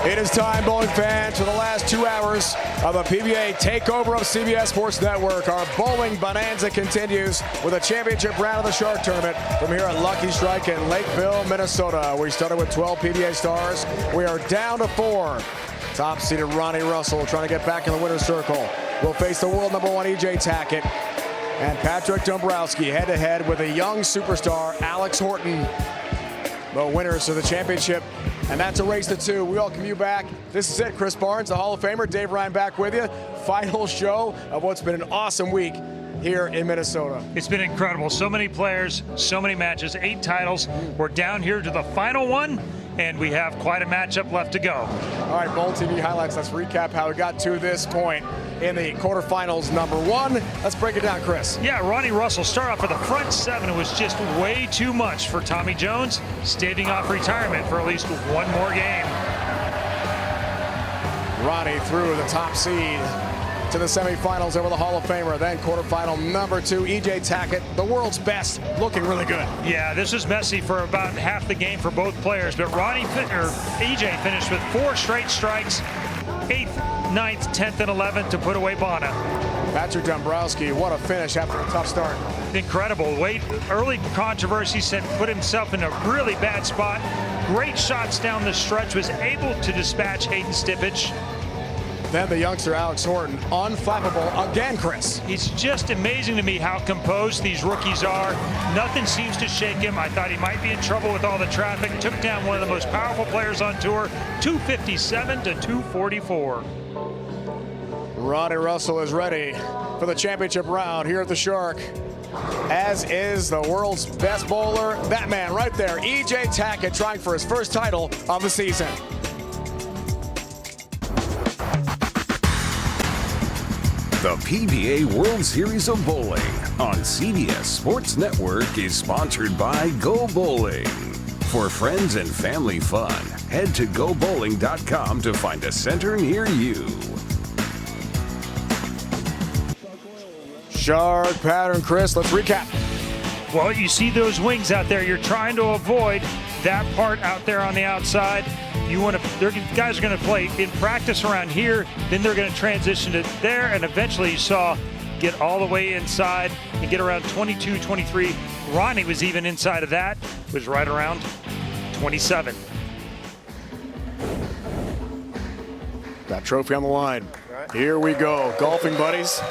It is time, bowling fans, for the last 2 hours of the PBA takeover of CBS Sports Network. Our bowling bonanza continues with a championship round of the Shark Tournament from here at Lucky Strike in Lakeville, Minnesota. We started with 12 PBA stars. We are down to 4. Top-seeded Ronnie Russell trying to get back in the winner's circle. Will face the world number 1 EJ Tackett and Patrick Dombrowski head-to-head with a young superstar, Alex Horton. The winners of the championship, and that's a race to 2. We welcome you back. This is it. Chris Barnes, the Hall of Famer. Dave Ryan back with you. Final show of what's been an awesome week here in Minnesota. It's been incredible. So many players, so many matches, 8 titles. We're down here to the final one, and we have quite a matchup left to go. All right, Bowl TV highlights. Let's recap how we got to this point in the quarterfinals number 1. Let's break it down, Chris. Yeah, Ronnie Russell started off with a front 7. It was just way too much for Tommy Jones, staving off retirement for at least one more game. Ronnie through the top seed to the semifinals over the Hall of Famer. Then quarterfinal number 2, EJ Tackett, the world's best, looking really good. Yeah, this was messy for about half the game for both players, but EJ finished with 4 straight strikes, 8th, 9th, 10th, and 11th to put away Bonner. Patrick Dombrowski, what a finish after a tough start. Incredible. Early controversy put himself in a really bad spot. Great shots down the stretch, was able to dispatch Hayden Stipich. Then the youngster Alex Horton, unflappable again, Chris. It's just amazing to me how composed these rookies are. Nothing seems to shake him. I thought he might be in trouble with all the traffic. Took down one of the most powerful players on tour, 257 to 244. Ronnie Russell is ready for the championship round here at the Shark, as is the world's best bowler, that man right there, EJ Tackett, trying for his first title of the season. The PBA World Series of Bowling on CBS Sports Network is sponsored by Go Bowling. For friends and family fun, head to GoBowling.com to find a center near you. Shark pattern, Chris, let's recap. Well, you see those wings out there. You're trying to avoid that part out there on the outside. Guys are going to play in practice around here, then they're going to transition to there, and eventually you saw get all the way inside and get around 22, 23. Ronnie was even inside of that, was right around 27. That trophy on the line. Here we go, golfing buddies.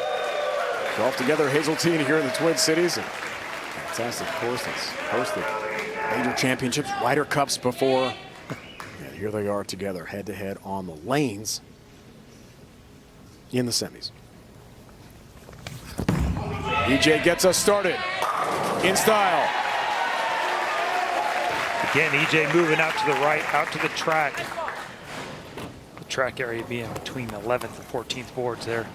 Golf together, Hazeltine here in the Twin Cities. Fantastic course that's hosted major championships, Ryder Cups before. And here they are together, head-to-head on the lanes in the semis. EJ gets us started in style. Again, EJ moving out to the right, out to the track. The track area being between 11th and 14th boards there.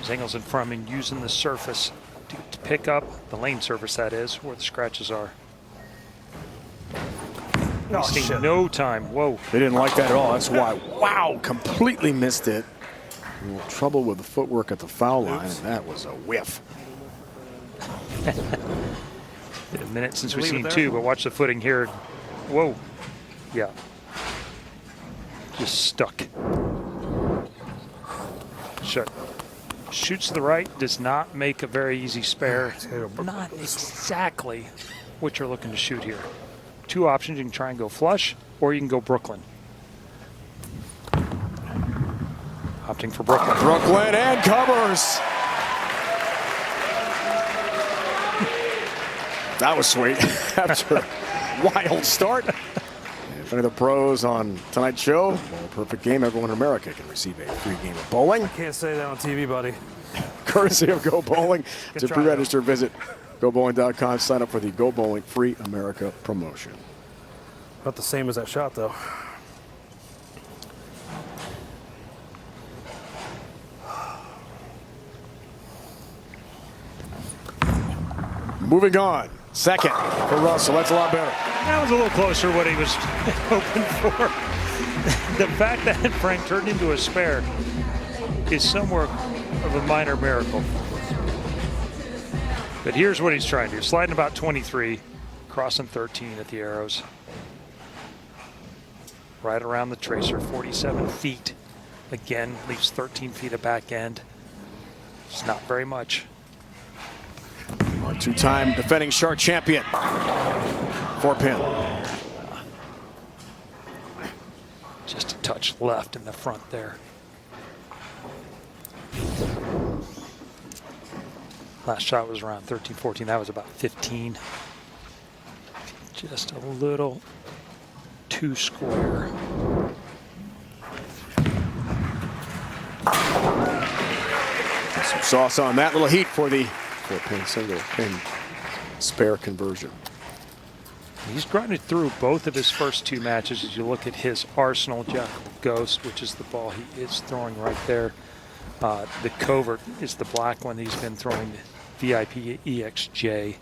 Zengels in front and using the surface to pick up the lane surface, that is, where the scratches are. Wasting no time. Whoa. They didn't like that at all. That's why. Wow, completely missed it. A little trouble with the footwork at the foul line, and that was a whiff. Been a minute since we've seen 2, but watch the footing here. Whoa. Yeah. Just stuck. Shut. Shoots to the right, does not make a very easy spare. Not exactly what you're looking to shoot here. 2 options, you can try and go flush, or you can go Brooklyn. Opting for Brooklyn. Brooklyn and covers. That was sweet after a wild start. If any of the pros on tonight's show, well, perfect game, everyone in America can receive a free game of bowling. Can't say that on TV, buddy. Courtesy of Go Bowling. To pre-register, visit GoBowling.com. Sign up for the Go Bowling Free America promotion. Not the same as that shot, though. Moving on. Second for Russell. That's a lot better. That was a little closer what he was hoping for. The fact that Frank turned into a spare is somewhat of a minor miracle. But here's what he's trying to do. Sliding about 23, crossing 13 at the arrows. right around the tracer, 47 feet. Again, leaves 13 feet of back end. It's not very much. Our two-time defending Shark champion. 4-pin. Just a touch left in the front there. Last shot was around 13, 14. That was about 15. Just a little too square. Some sauce on that. Little heat for the 4-pin single pin spare conversion. He's grinded through both of his first two matches. As you look at his arsenal, Jackal Ghost, which is the ball he is throwing right there. The Covert is the black one he's been throwing, the VIP EXJ.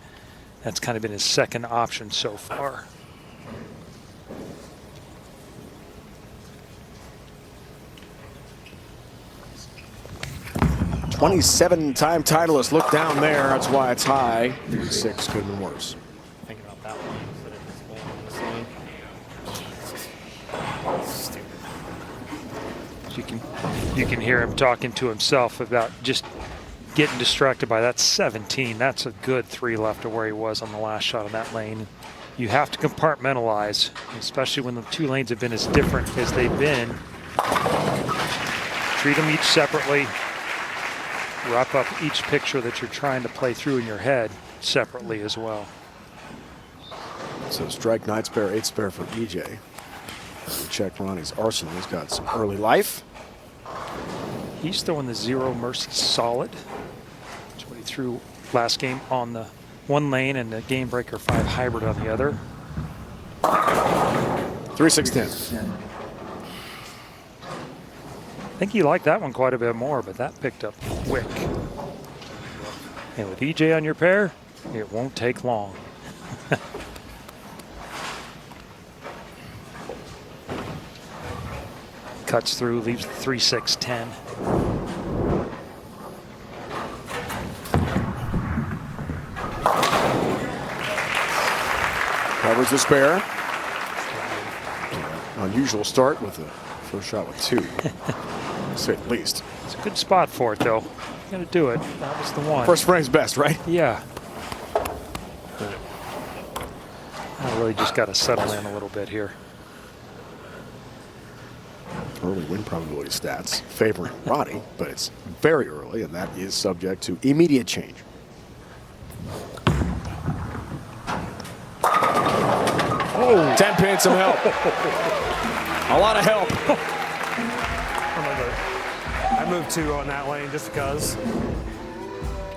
That's kind of been his second option so far. '27-time titleist. Look down there. That's why it's high. 6 could have been worse. Thinking about that one instead of this one. You can hear him talking to himself about just getting distracted by that 17. That's a good 3 left of where he was on the last shot in that lane. You have to compartmentalize, especially when the two lanes have been as different as they've been. Treat them each separately. Wrap up each picture that you're trying to play through in your head separately as well. So strike 9 spare, 8 spare for EJ. We check Ronnie's arsenal. He's got some early life. He's throwing the 0 mercy solid. That's what he threw last game on the 1 lane and the game breaker 5 hybrid on the other. 3-6-10. I think he liked that one quite a bit more, but that picked up quick. And with EJ on your pair, it won't take long. Cuts through, leaves 3-6-10. Covers the spare. Unusual start with the first shot with 2. Say at least. It's a good spot for it, though. Got to do it. That was the one. First frame's best, right? Yeah. I really just got to settle in a little bit here. Early win probability stats favoring Ronnie, but it's very early, and that is subject to immediate change. Oh, 10-pin, some help. A lot of help. I moved 2 on that lane just because.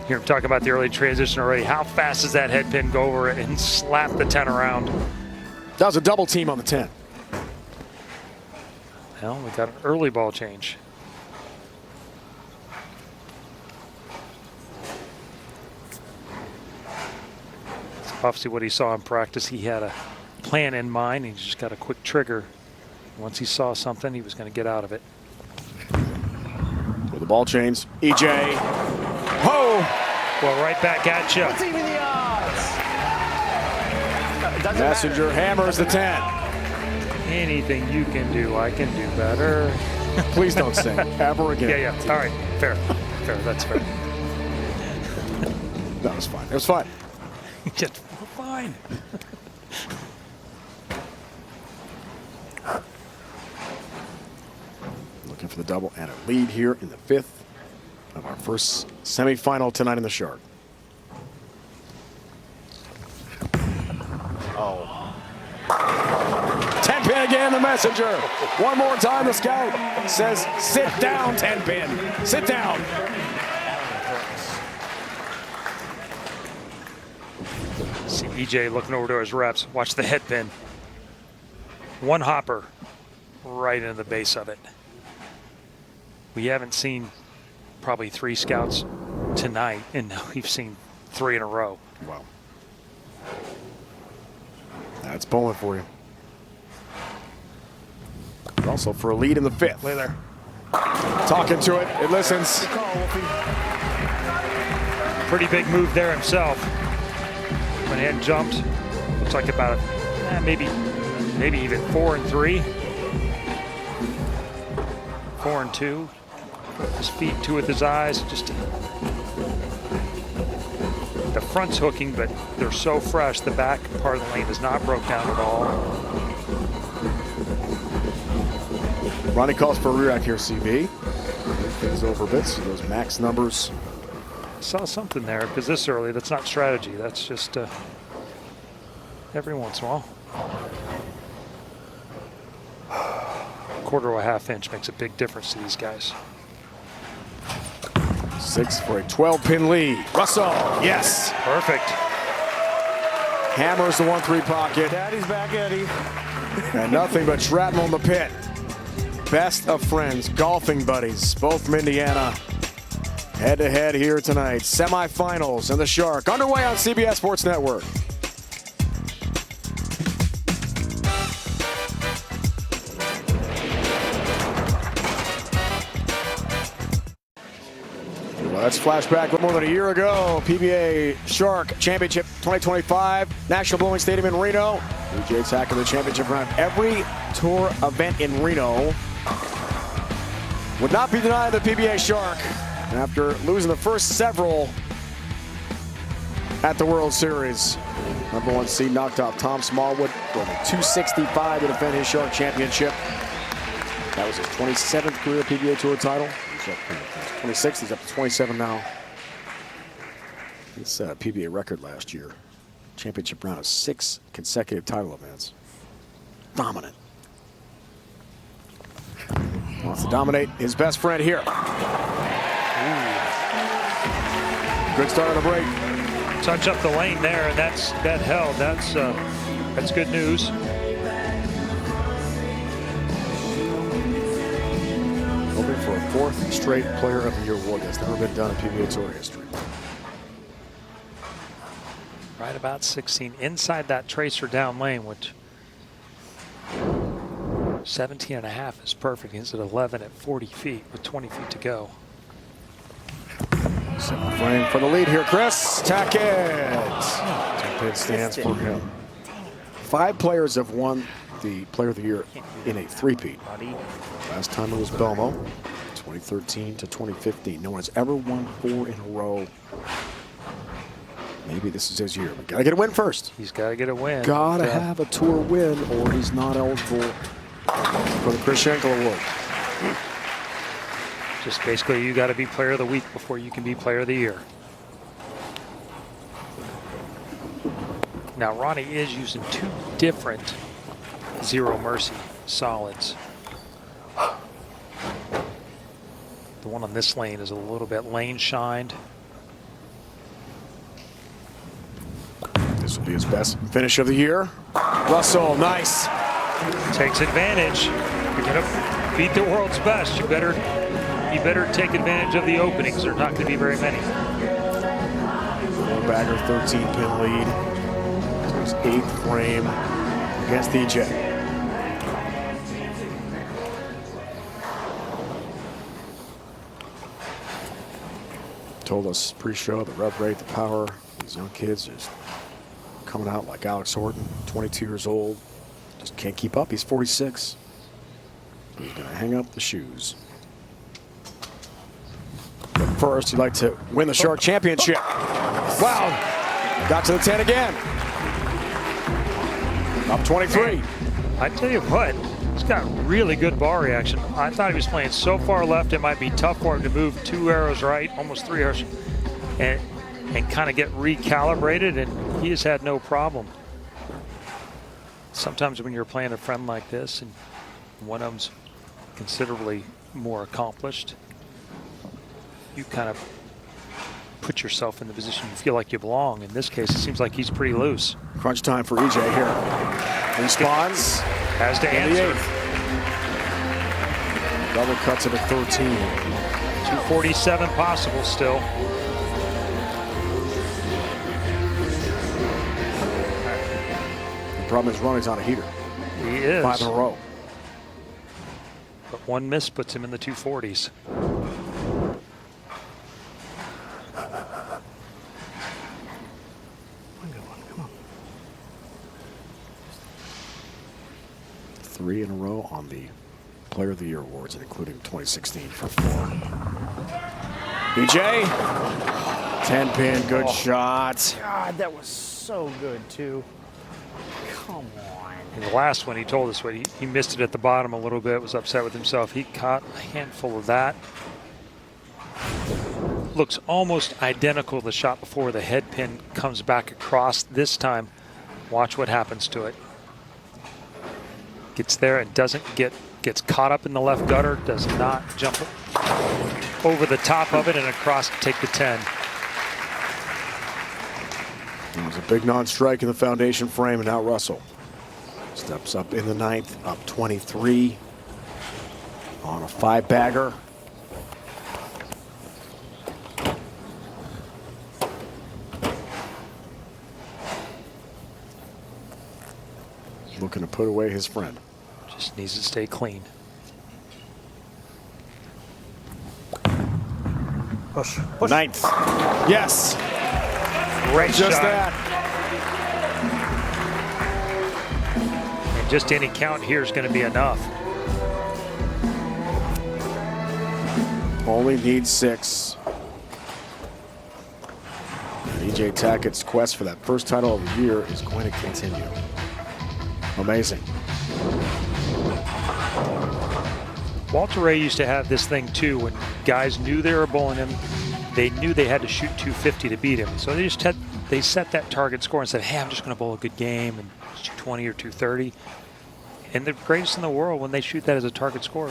Here I'm talking about the early transition already. How fast does that head pin go over it and slap the 10 around? That was a double team on the 10. Well, we got an early ball change. It's obviously what he saw in practice. He had a plan in mind. He just got a quick trigger. Once he saw something, he was going to get out of it. With the ball change, EJ. Oh! Well, right back at you. What's even the odds? Messenger hammers the 10. Anything you can do, I can do better. Please don't say ever again. Yeah. All right. Fair. That's fair. That was fine. It was fine. Just fine. Looking for the double and a lead here in the 5th of our first semifinal tonight in the Shark. Oh. 10-pin again, the messenger. One more time, the scout says, sit down, 10-pin. Sit down. See EJ looking over to his reps. Watch the head pin. One hopper right into the base of it. We haven't seen probably 3 scouts tonight, and now we've seen 3 in a row. Wow. That's bowling for you. Also for a lead in the 5th. Lay there. Talking to it. It listens. Pretty big move there himself. Went ahead and jumped. Looks like about maybe even 4 and 3. 4-2. His feet, 2 with his eyes. Just the front's hooking, but they're so fresh. The back part of the lane is not broke down at all. Ronnie calls for a rear rack here, CB. Things over a bit, so those max numbers. Saw something there, because this early, that's not strategy. That's just every once in a while. Quarter to a half inch makes a big difference to these guys. 6 for a 12-pin lead. Russell, yes. Perfect. Hammers the 1-3 pocket. Daddy's back, Eddie. And nothing but shrapnel in the pit. Best of friends, golfing buddies, both from Indiana. Head-to-head here tonight. Semifinals and the Shark underway on CBS Sports Network. Let's flashback a little more than a year ago. PBA Shark Championship 2025, National Bowling Stadium in Reno. Blue Jays hacking the championship round. Every tour event in Reno would not be denied the PBA Shark after losing the first several at the World Series. Number 1 seed knocked off Tom Smallwood, going to 265 to defend his Shark Championship. That was his 27th career PBA Tour title. He's up to 26, he's up to 27 now. His PBA record last year. Championship round of 6 consecutive title events. Dominant. Wants to dominate his best friend here. Ooh. Good start on the break. Touch up the lane there, and that held. That's good news. Hoping for a 4th straight Player of the Year award. That's never been done in PBA Tour history. Right about 16 inside that tracer down lane, which 17.5 is perfect. He's at 11 at 40 feet with 20 feet to go. 7th frame for the lead here, Chris Tackett. 2-pin stands for him. 5 players have won the Player of the Year in a 3-peat. Last time it was Belmo, 2013 to 2015. No one has ever won 4 in a row. Maybe this is his year. We gotta get a win first. He's got to get a win. Gotta have a tour win, or he's not eligible for the Chris Schenkel Award. Just basically, you got to be Player of the Week before you can be Player of the Year. Now, Ronnie is using 2 different Zero Mercy solids. The one on this lane is a little bit lane shined. This will be his best finish of the year. Russell, nice. Takes advantage. You're going to beat the world's best. You better take advantage of the openings. There are not going to be very many. Bagger, 13-pin lead. So his 8th frame against DJ. Told us pre-show the rev rate, the power. These young kids just coming out like Alex Horton, 22 years old. Just can't keep up. He's 46. He's going to hang up the shoes. But first, he'd like to win the Shark Championship. Wow. Got to the 10 again. Up 23. I tell you what, he's got really good ball reaction. I thought he was playing so far left, it might be tough for him to move 2 arrows right, almost 3 arrows, and kind of get recalibrated, and he has had no problem. Sometimes when you're playing a friend like this, and one of them's considerably more accomplished, you kind of put yourself in the position you feel like you belong. In this case, it seems like he's pretty loose. Crunch time for EJ here. Responds. Has to answer. Double cuts it at 13. 247 possible still. The problem is Ronnie's on a heater. He is. 5 in a row. But one miss puts him in the 240s. 3 in a row on the Player of the Year awards, including 2016 for 4. BJ, 10-pin, good shot. God, that was so good, too. Come on. In the last one, he told us what he missed it at the bottom a little bit, was upset with himself. He caught a handful of that. Looks almost identical to the shot before. The head pin comes back across this time. Watch what happens to it. Gets there and gets caught up in the left gutter, does not jump over the top of it and across to take the 10. It was a big non-strike in the foundation frame, and now Russell steps up in the 9th, up 23 on a 5-bagger. Looking to put away his friend. Just needs to stay clean. Push. 9th. Yes. Great Just shot. that. And just any count here is going to be enough. Only needs 6. And EJ Tackett's quest for that first title of the year is going to continue. Amazing. Walter Ray used to have this thing too. When guys knew they were bowling him, they knew they had to shoot 250 to beat him. So they set that target score and said, hey, I'm just going to bowl a good game and 220 or 230. And the greatest in the world, when they shoot that as a target score,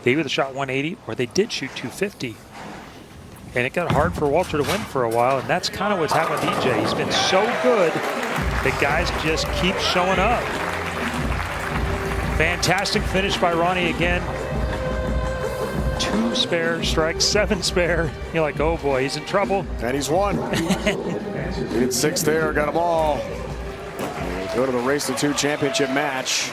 they either shot 180 or they did shoot 250. And it got hard for Walter to win for a while, and that's kind of what's happened with EJ. He's been so good that guys just keep showing up. Fantastic finish by Ronnie again. 2 spare strikes, 7 spare. You're like, oh boy, he's in trouble. And he's won. He did 6 there, got them all. We'll go to the Race to 2 championship match.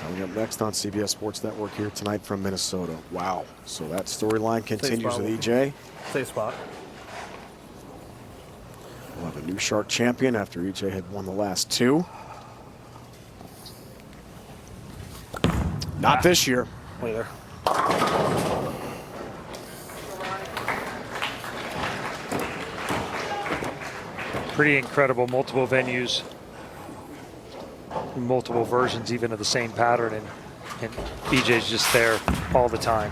Coming up next on CBS Sports Network here tonight from Minnesota. Wow. So that storyline continues with EJ. Safe spot. We'll have a new Shark champion after EJ had won the last 2. Not this year. Later. Pretty incredible, multiple venues, multiple versions even of the same pattern, and EJ's just there all the time.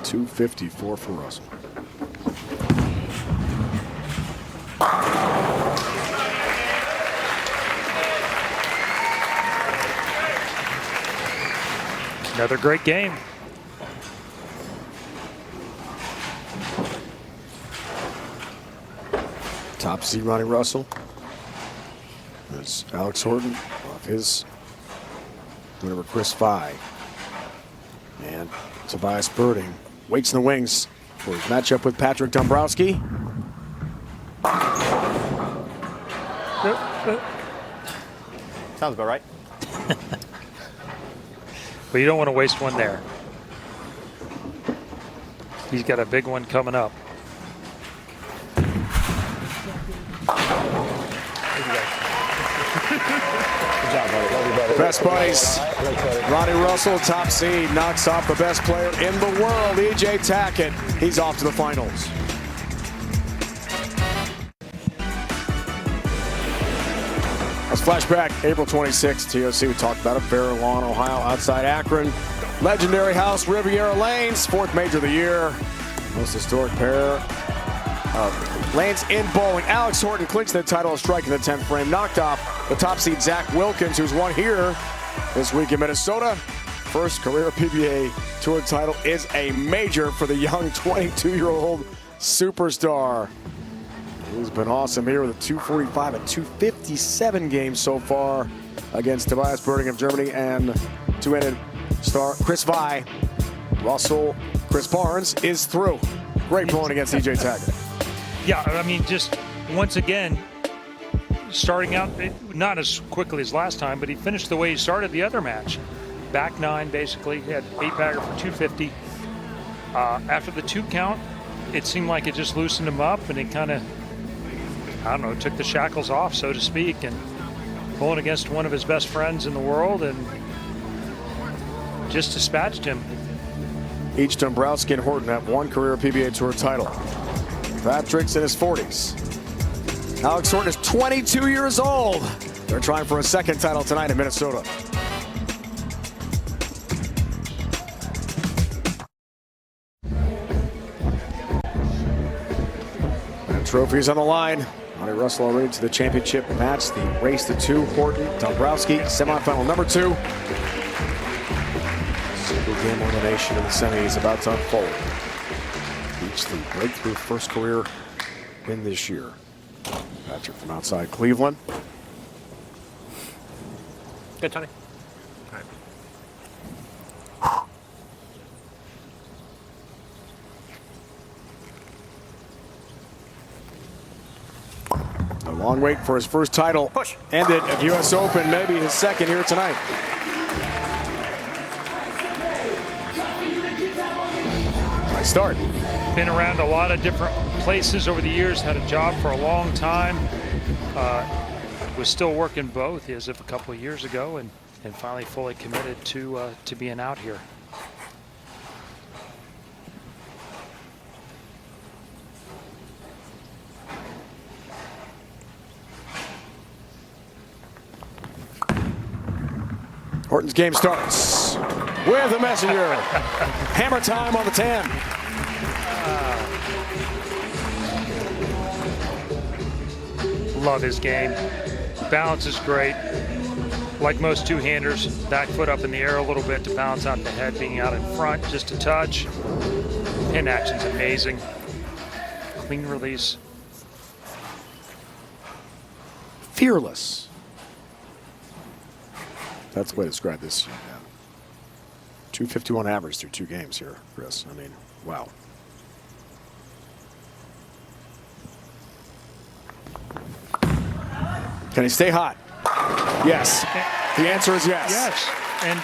.254 for Russell. Another great game. Top seed Ronnie Russell. There's Alex Horton off his winner Chris Fye. And Tobias Birding waits in the wings for his matchup with Patrick Dombrowski. Sounds about right. But you don't want to waste one there. He's got a big one coming up. Best buddies. Ronnie Russell, top seed, knocks off the best player in the world, EJ Tackett. He's off to the finals. Let's flashback April 26th, TOC. We talked about it. Fair Lawn, Ohio, outside Akron. Legendary house, Riviera Lanes, 4th major of the year. Most historic pair of lanes in bowling. Alex Horton clinched the title of striking the 10th frame. Knocked off the top seed Zach Wilkins, who's won here this week in Minnesota. First career PBA Tour title is a major for the young 22-year-old superstar. He's been awesome here with a 245 and 257 games so far against Tobias Birding of Germany and two-handed star Chris Fye. Russell, Chris Barnes is through. Great bowling against EJ Tackett. Yeah, I mean, just once again, starting out not as quickly as last time, but he finished the way he started the other match. Back 9, basically. He had 8-bagger for 250. After the 2 count, it seemed like it just loosened him up, and it kind of, I don't know, took the shackles off, so to speak, and going against one of his best friends in the world and just dispatched him. Each Dombrowski and Horton have one career PBA Tour title. Patrick's in his 40s. Alex Horton is 22 years old. They're trying for a second title tonight in Minnesota. And trophies on the line. Monty Russell already to the championship match. The race to 2. Horton, Dombrowski, semifinal number 2. Single game elimination in the semis about to unfold. Each the breakthrough first career win this year. Patrick from outside Cleveland. Good, Tony. A long wait for his first title. Push. Ended at US Open, maybe his second here tonight. Nice start. Been around a lot of different places over the years, had a job for a long time. Was still working both as of a couple of years ago, and finally fully committed to being out here. Horton's game starts with a messenger. Hammer time on the 10. Love his game. Balance is great. Like most two-handers, back foot up in the air a little bit to balance out the head, being out in front just a touch. Pin action's amazing. Clean release. Fearless. That's the way to describe this. 251 average through 2 games here, Chris. I mean, wow. Can he stay hot? Yes. The answer is yes. Yes. And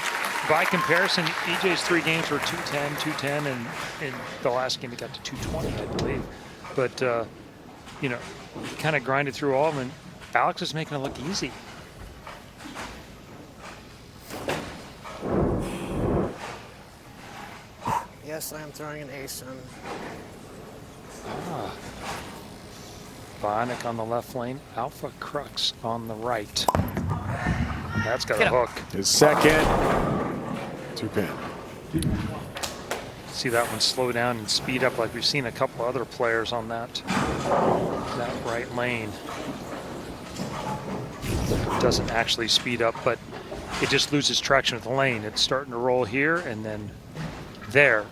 by comparison, EJ's 3 games were 210, 210, and in the last game he got to 220, I believe. But, you know, kind of grinded through all of them, and Alex is making it look easy. Yes, I am throwing an ace in. Bionic on the left lane, Alpha Crux on the right. That's got a hook. His second 2-pin. See that one slow down and speed up like we've seen a couple other players on that right lane. Doesn't actually speed up, but it just loses traction with the lane. It's starting to roll here, and then there.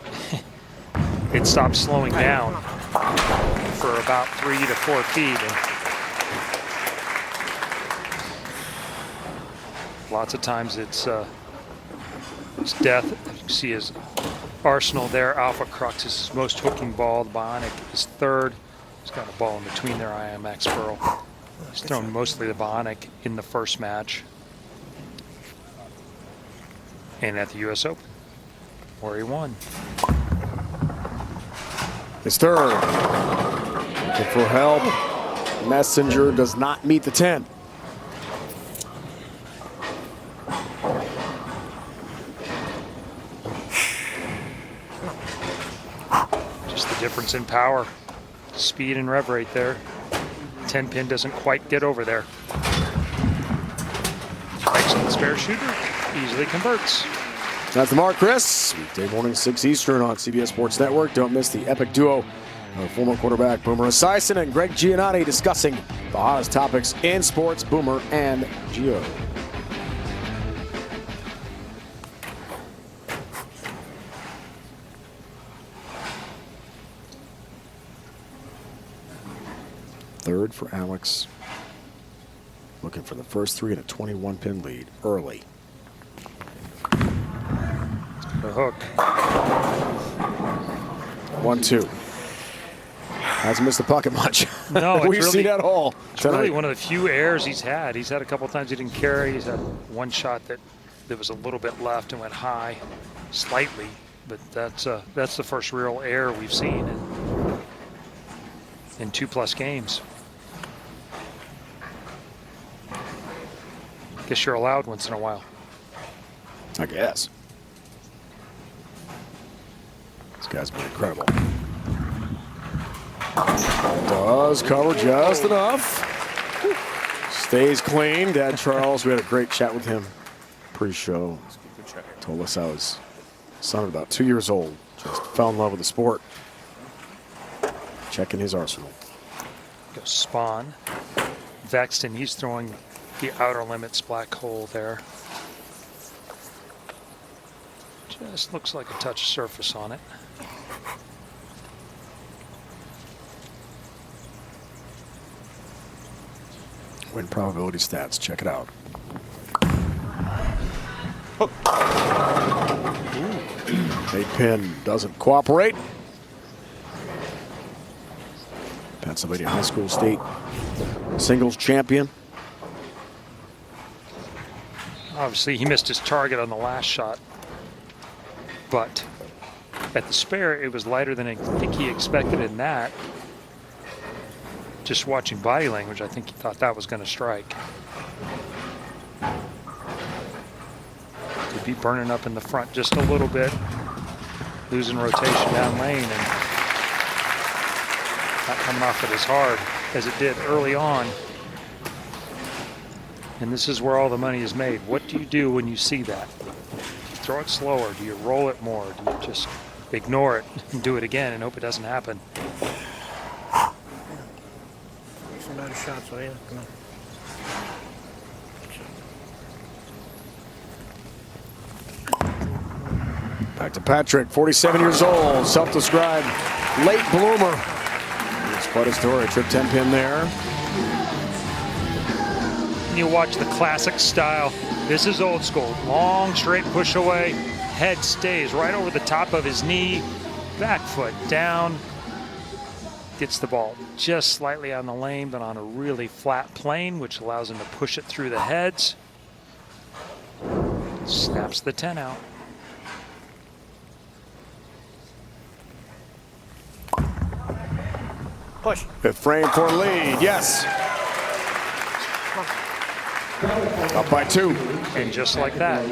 It stops slowing down for about 3 to 4 feet. And lots of times it's death. You can see his arsenal there. Alpha Crux is his most hooking ball. The Bionic is 3rd. He's got a ball in between there, IMX Pearl. He's thrown mostly the Bionic in the first match and at the US Open, where he won. His 3rd. Looking for help. Messenger does not meet the 10. Just the difference in power, speed and rev rate there. 10-pin doesn't quite get over there. Excellent spare shooter, easily converts. That's the mark, Chris. Weekday morning, 6 Eastern on CBS Sports Network. Don't miss the epic duo of former quarterback Boomer Esiason and Greg Giannotti discussing the hottest topics in sports, Boomer and Gio. Third for Alex. Looking for the first 3 in a 21-pin lead early. The hook. 1-2. Hasn't missed the pocket much. No, it's we've really, seen that all. It's really one of the few errors he's had. He's had a couple times he didn't carry. He's had one shot that there was a little bit left and went high, slightly. But that's the first real error we've seen. And in 2+ games. Guess you're allowed once in a while. I guess. This guy's been incredible. Does cover just enough. Stays clean. Dad Charles, we had a great chat with him pre-show. Told us how his son, about 2 years old, just fell in love with the sport. Checking his arsenal. Goes Spawn. Vexton, he's throwing the outer limits black hole there. Just looks like a touch of surface on it. Win probability stats, check it out. Eight pin doesn't cooperate. Pennsylvania High School State singles champion. Obviously, he missed his target on the last shot, but at the spare, it was lighter than I think he expected in that. Just watching body language, I think he thought that was going to strike. Could be burning up in the front just a little bit, losing rotation down lane, and not coming off it as hard as it did early on. And this is where all the money is made. What do you do when you see that? Do you throw it slower? Do you roll it more? Do you just ignore it and do it again and hope it doesn't happen? Some better shots, will you? Come on. Back to Patrick, 47 years old, self-described late bloomer. It's quite a story. Trip 10 pin there. And you watch the classic style. This is old school. Long, straight push away. Head stays right over the top of his knee. Back foot down. Gets the ball just slightly on the lane, but on a really flat plane, which allows him to push it through the heads. Snaps the 10 out. Push. Fifth frame for lead, yes. Up by 2. And just like that.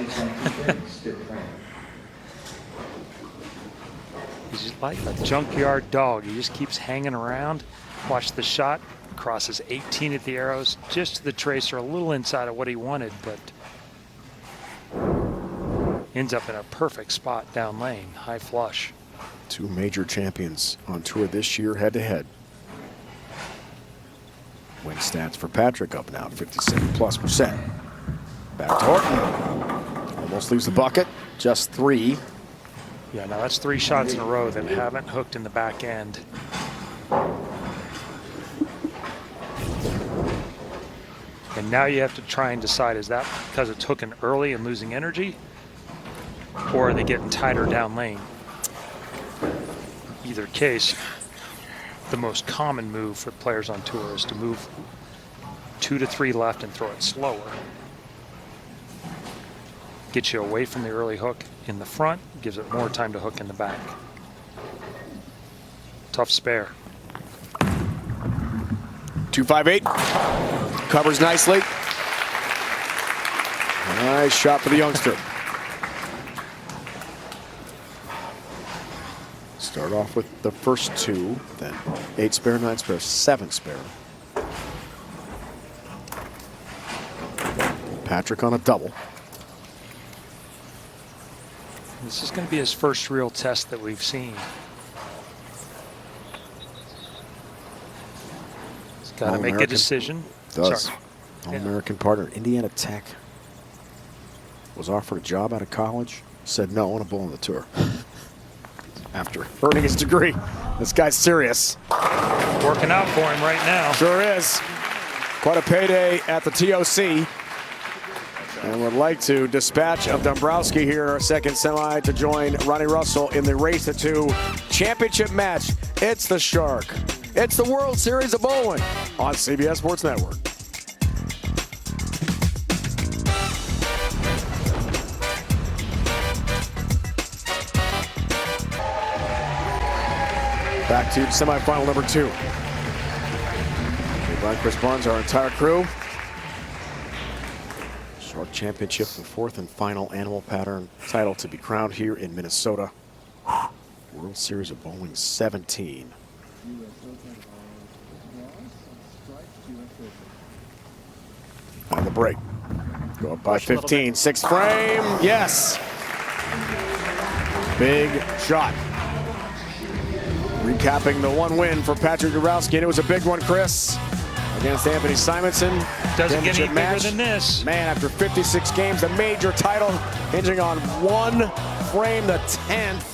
He's like a junkyard dog. He just keeps hanging around. Watch the shot. Crosses 18 at the arrows. Just to the tracer, a little inside of what he wanted, but ends up in a perfect spot down lane. High flush. 2 major champions on tour this year head-to-head. Win stats for Patrick up now, 57+%. Back to Horton. Almost leaves the bucket. Just 3. Yeah, now that's 3 shots in a row that haven't hooked in the back end. And now you have to try and decide, is that because it's hooking early and losing energy? Or are they getting tighter down lane? Either case, the most common move for players on tour is to move 2 to 3 left and throw it slower. Gets you away from the early hook in the front, gives it more time to hook in the back. Tough spare. 258. Covers nicely. Nice shot for the youngster. Start off with the first 2, then 8 spare, 9 spare, 7 spare. Patrick on a double. This is going to be his first real test that we've seen. He's got to make a decision. Does. Sorry. All-American partner, Indiana Tech. Was offered a job out of college. Said no, I want to bowl on the tour. After earning his degree. This guy's serious. Working out for him right now. Sure is. Quite a payday at the TOC. And would like to dispatch of Dombrowski here, our second semi, to join Ronnie Russell in the Race to 2 championship match. It's the Shark. It's the World Series of Bowling on CBS Sports Network. Back to semifinal number 2. by Chris Barnes, our entire crew. Shark Championship, the 4th and final animal pattern title to be crowned here in Minnesota. World Series of Bowling 17. And the break. Go up by 15. 6th frame. Yes. Big shot. Recapping the 1 win for Patrick Dabrowski, and it was a big one, Chris, against Anthony Simonson. Doesn't get any bigger than this. Man, after 56 games, the major title hinging on 1 frame, the 10th.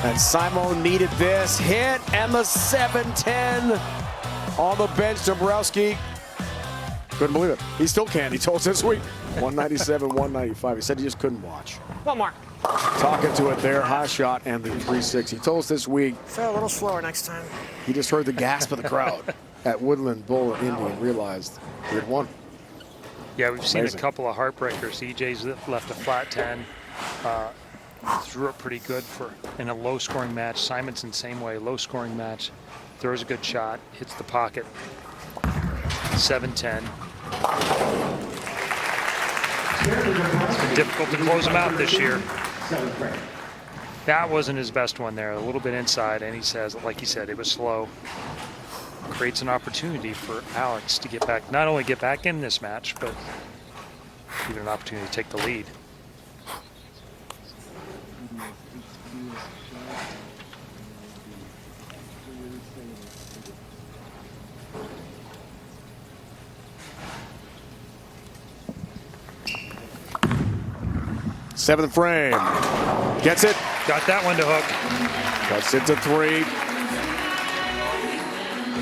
And Simon needed this hit, and the 7-10 on the bench. Dabrowski couldn't believe it. He still can't. He told us this week. 197, 195. He said he just couldn't watch. One more. Talking to it there, high shot and the 3-6. He told us this week. So a little slower next time. He just heard the gasp of the crowd at Woodland Bowl in Indy and realized he had won. Yeah, we've seen Amazing. a couple of heartbreakers. EJ's left a flat 10. Threw it pretty good for in a low-scoring match. Simonson, same way, low-scoring match. Throws a good shot, hits the pocket. 7-10. It's been difficult to close him out this year. That wasn't his best one there. A little bit inside, and he says, like he said, it was slow. Creates an opportunity for Alex to get back, not only get back in this match, but even an opportunity to take the lead. Seventh frame. Gets it. Got that one to hook. Cuts it to 3.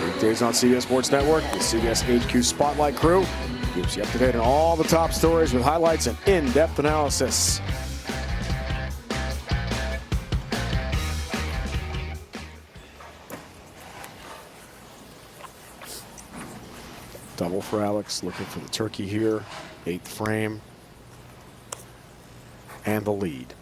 Weekdays on CBS Sports Network, the CBS HQ Spotlight crew keeps you up to date on all the top stories with highlights and in-depth analysis. Double for Alex, looking for the turkey here. 8th frame. And the lead.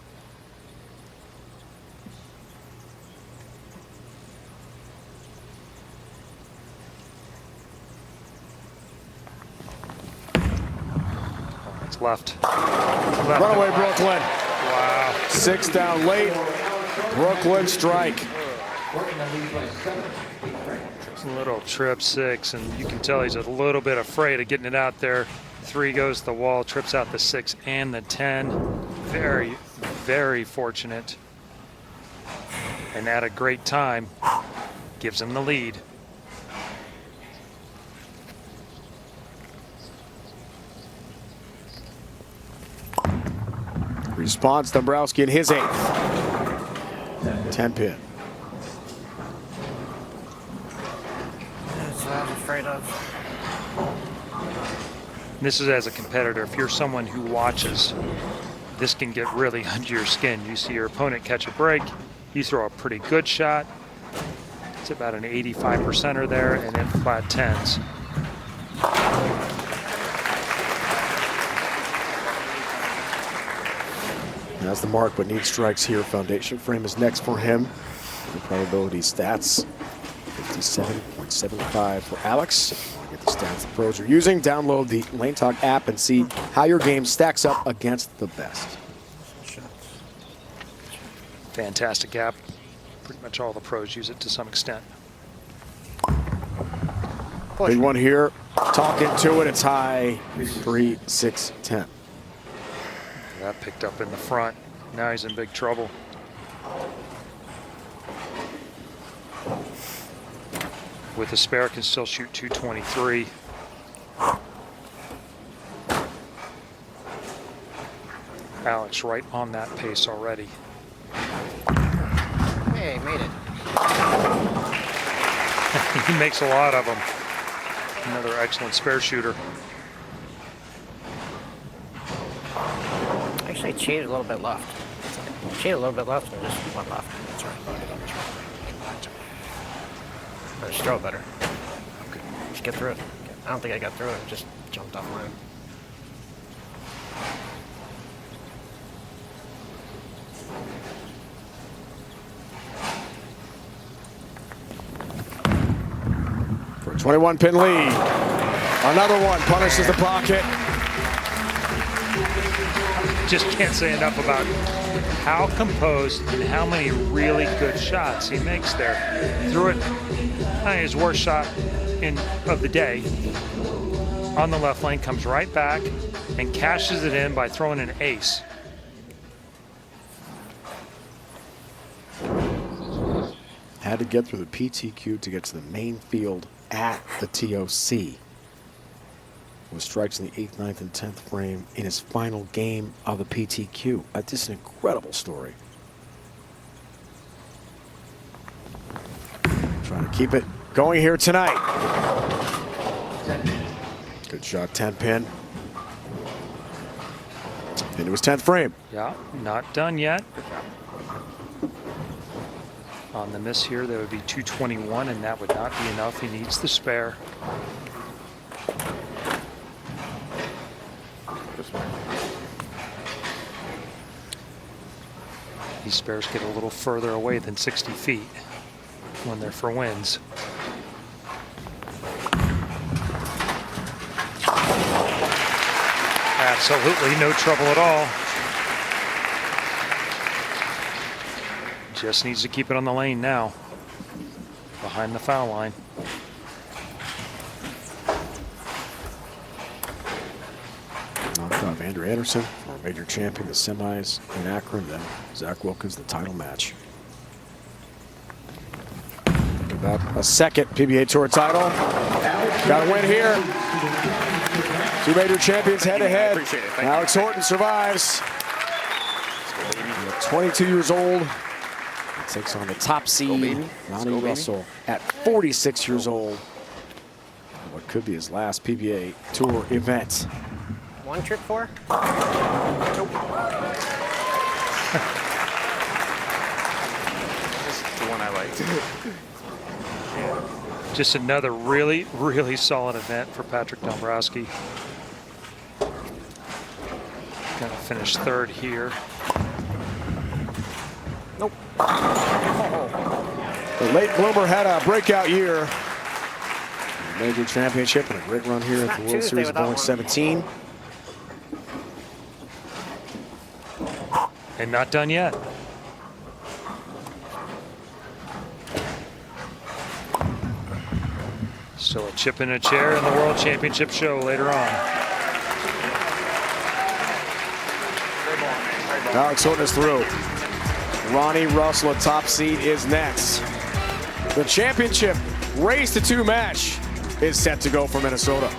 It's left. Runaway Brooklyn. Wow. 6 down late. Brooklyn strike. Little trip 6, and you can tell he's a little bit afraid of getting it out there. 3 goes to the wall, trips out the 6 and the 10. Very, very fortunate. And at a great time, gives him the lead. Response, Dabrowski in his 8th. 10 pin. That's what I was afraid of. This is as a competitor. If you're someone who watches, this can get really under your skin. You see your opponent catch a break, you throw a pretty good shot. It's about an 85%er there, and then flat 10s. That's the mark, but needs strikes here. Foundation frame is next for him. The probability stats, 57.75 for Alex. Get the stats the pros are using. Download the Lane Talk app and see how your game stacks up against the best. Fantastic app. Pretty much all the pros use it to some extent. Big one here. Talking to it. It's high. 3, 6, 10. That picked up in the front. Now he's in big trouble. With a spare, can still shoot 223. Alex right on that pace already. Hey, made it. He makes a lot of them. Another excellent spare shooter. Actually, I cheated a little bit left. Cheated a little bit left and just went left. That's right. Or just throw it better. Okay. Just get through it. I don't think I got through it. Just jumped off line. 21-pin lead. Another one punishes the pocket. Just can't say enough about how composed and how many really good shots he makes there. Threw it, I think his worst shot of the day on the left lane, comes right back and cashes it in by throwing an ace. Had to get through the PTQ to get to the main field at the TOC. With strikes in the 8th, 9th, and 10th frame in his final game of the PTQ. That's just an incredible story. Trying to keep it going here tonight. Good shot, 10-pin. Into his 10th frame. Yeah, not done yet. On the miss here, that would be 221, and that would not be enough. He needs the spare. These spares get a little further away than 60 feet when they're for wins. Absolutely no trouble at all. Just needs to keep it on the lane now, behind the foul line. Knocked off Andrew Anderson, our major champion, the semis in Akron, then Zach Wilkins, the title match. Think about a second PBA Tour title. Got a win here. Two major champions head to head. Alex Horton survives. 22 years old. Takes on the top seed, Ronnie Russell, at 46 years old. What could be his last PBA Tour event. One trick four? Nope. This is the one I liked. Just another really, really solid event for Patrick Dombrowski. Gonna finish third here. Nope. The late bloomer had a breakout year. Major championship and a great run here at the World Series of Bowling 17. And not done yet. So a chip in a chair in the World Championship show later on. Alex Horton is through. Ronnie Russell, a top seed, is next. The championship race to 2 match is set to go for Minnesota.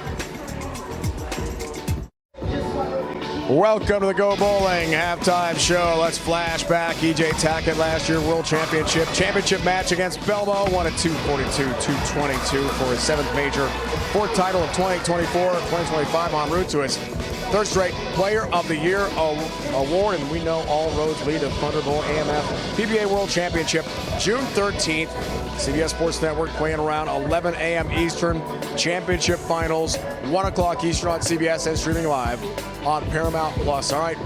Welcome to the Go Bowling halftime show. Let's flash back. EJ Tackett, last year World Championship match against Belmo, won at 242-222 for his 7th major, 4th title of 2024-2025, en route to his 3rd straight Player of the Year award, and we know all roads lead to Thunder Bowl AMF PBA World Championship, June 13th. CBS Sports Network playing around 11 a.m. Eastern. Championship finals, 1 o'clock Eastern on CBS and streaming live on Paramount Plus. All right,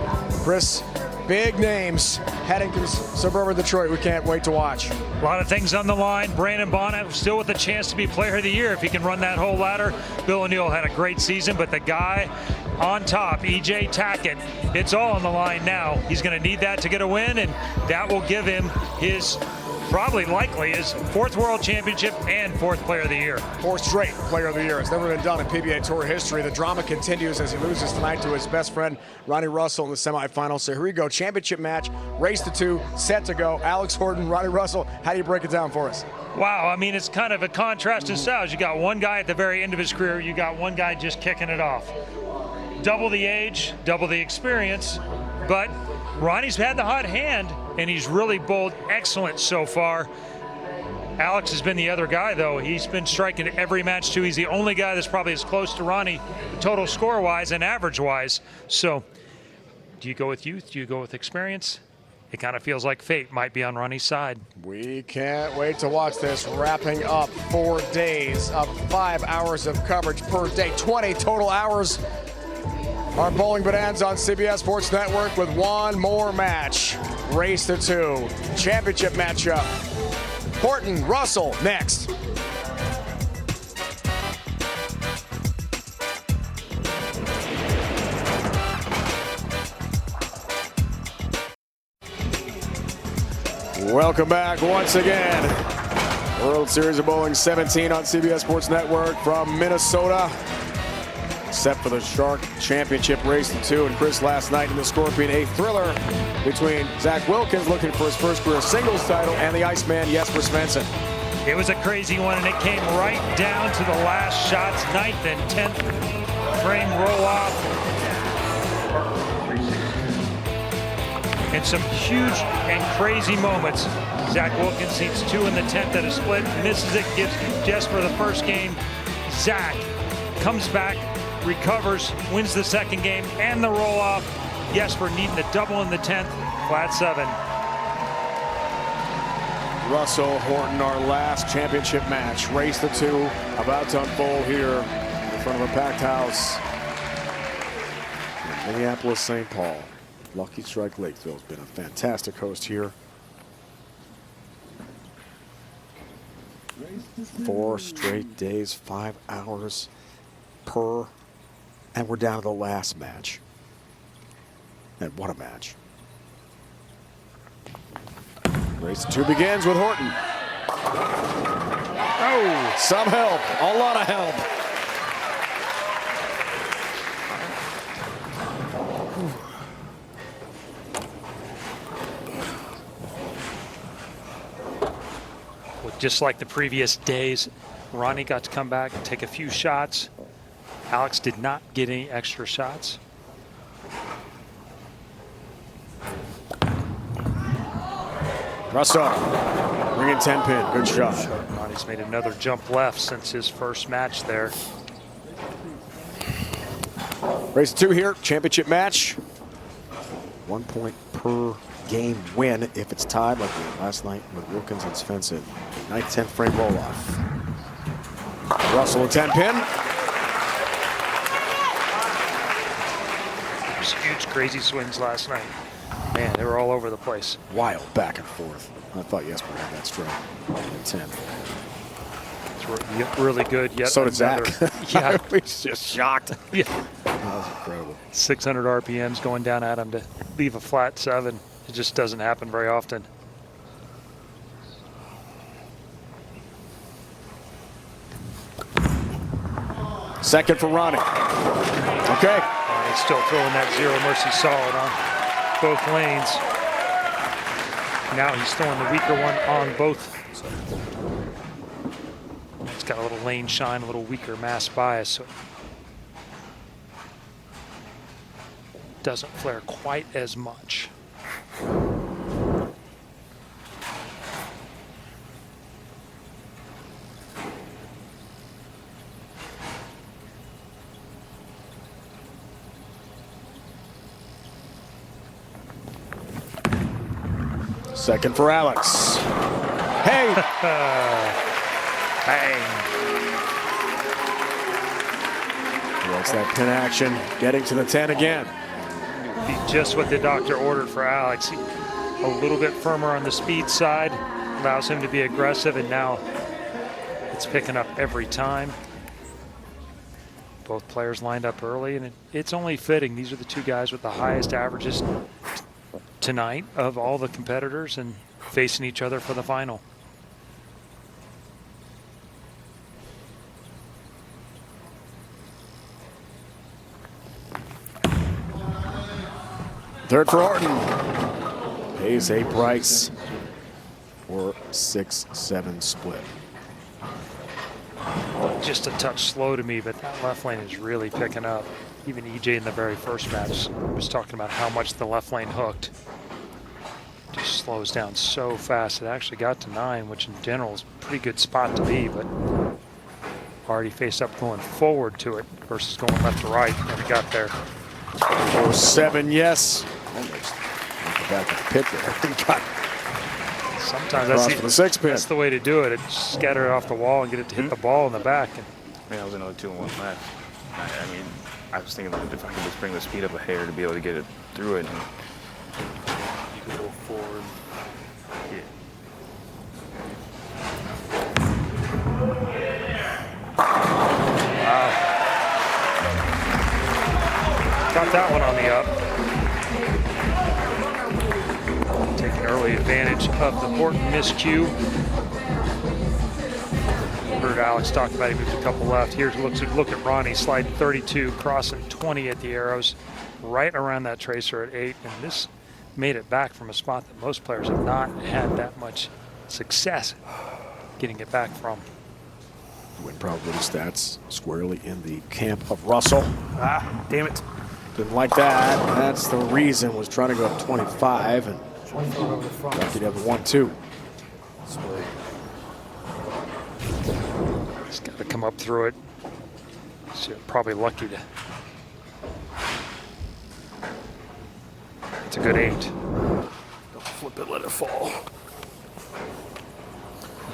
Chris, big names heading to suburban Detroit. We can't wait to watch. A lot of things on the line. Brandon Bonnet still with a chance to be Player of the Year if he can run that whole ladder. Bill O'Neill had a great season, but the guy on top, EJ Tackett, it's all on the line now. He's going to need that to get a win, and that will give him his likely his 4th World Championship and 4th Player of the Year. 4th straight Player of the Year. It's never been done in PBA Tour history. The drama continues as he loses tonight to his best friend, Ronnie Russell, in the semifinals. So here we go, championship match, race to 2, set to go. Alex Horton, Ronnie Russell, how do you break it down for us? Wow, I mean, it's kind of a contrast in styles. You got one guy at the very end of his career, you got one guy just kicking it off. Double the age, double the experience, but Ronnie's had the hot hand, and he's really bowled excellent so far. Alex has been the other guy, though. He's been striking every match, too. He's the only guy that's probably as close to Ronnie total score-wise and average-wise. So do you go with youth? Do you go with experience? It kind of feels like fate might be on Ronnie's side. We can't wait to watch this. Wrapping up 4 days of 5 hours of coverage per day, 20 total hours. Our Bowling Bonanza on CBS Sports Network with one more match. Race to 2. Championship matchup. Horton, Russell, next. Welcome back once again. World Series of Bowling 17 on CBS Sports Network from Minnesota. Except for the Shark Championship race to 2. And Chris, last night in the Scorpion, a thriller between Zach Wilkins looking for his first career singles title and the Iceman Jesper Svensson. It was a crazy one, and it came right down to the last shots. 9th and 10th frame roll off. And some huge and crazy moments. Zach Wilkins seats 2 in the 10th at a split, misses it, gives Jesper the first game. Zach comes back, recovers, wins the second game and the roll off. Jesper needing the double in the 10th, flat 7. Russell Horton, our last championship match. Race to 2 about to unfold here in front of a packed house in Minneapolis, St. Paul. Lucky Strike Lakeville's been a fantastic host here. 4 straight days, 5 hours per, and we're down to the last match. And what a match. Race 2 begins with Horton. Oh, some help, a lot of help. Just like the previous days, Ronnie got to come back and take a few shots. Alex did not get any extra shots. Russell, bringing 10 pin, good shot. Ronnie's made another jump left since his first match there. Race 2 here, championship match. 1 point per game win if it's tied like last night with Wilkins and Svensson. 9th, 10th frame roll off. Russell a 10 pin. There's huge crazy swings last night. Man, they were all over the place. Wild back and forth. I thought Jesper had that straight. 10. It's really good. Yet so did Zach. Yeah. I was just shocked. Yeah. That was incredible. 600 RPMs going down at him to leave a flat 7. It just doesn't happen very often. Second for Ronnie. Okay. Ronnie's still throwing that zero mercy solid on both lanes. Now he's throwing the weaker one on both. It's got a little lane shine, a little weaker mass bias, so it doesn't flare quite as much. Second for Alex. Hey! Bang! What's that pin action? Getting to the 10 again. Be just what the doctor ordered for Alex. A little bit firmer on the speed side, allows him to be aggressive, and now it's picking up every time. Both players lined up early, and it's only fitting. These are the 2 guys with the highest averages tonight of all the competitors and facing each other for the final. Third for Horton. Pays a price for 6-7 split. Just a touch slow to me, but that left lane is really picking up. Even EJ in the very first match was talking about how much the left lane hooked. Just slows down so fast. It actually got to 9, which in general is a pretty good spot to be, but already faced up going forward to it versus going left to right when it got there. 4-7, yes. Almost back at the pit there. Got Sometimes for the 6 pin. that's the way to do it. Just scatter it off the wall and get it to hit the ball in the back. And That was another 2-in-1 match. I mean, I was thinking that if I could just bring the speed up a hair to be able to get it through it, and you could go forward. Yeah. Wow. Got that one on the up. Taking early early advantage of the Horton miscue. Heard Alex talk about he moved a couple left. Here's look at Ronnie sliding 32, crossing 20 at the arrows, right around that tracer at 8, and this made it back from a spot that most players have not had that much success getting it back from. Win probability stats squarely in the camp of Russell. Ah, damn it. Didn't like that. That's the reason, was trying to go up 25 and lucky to have the 1-2. He's got to come up through it. So probably lucky to. It's a good 8. Don't flip it, let it fall.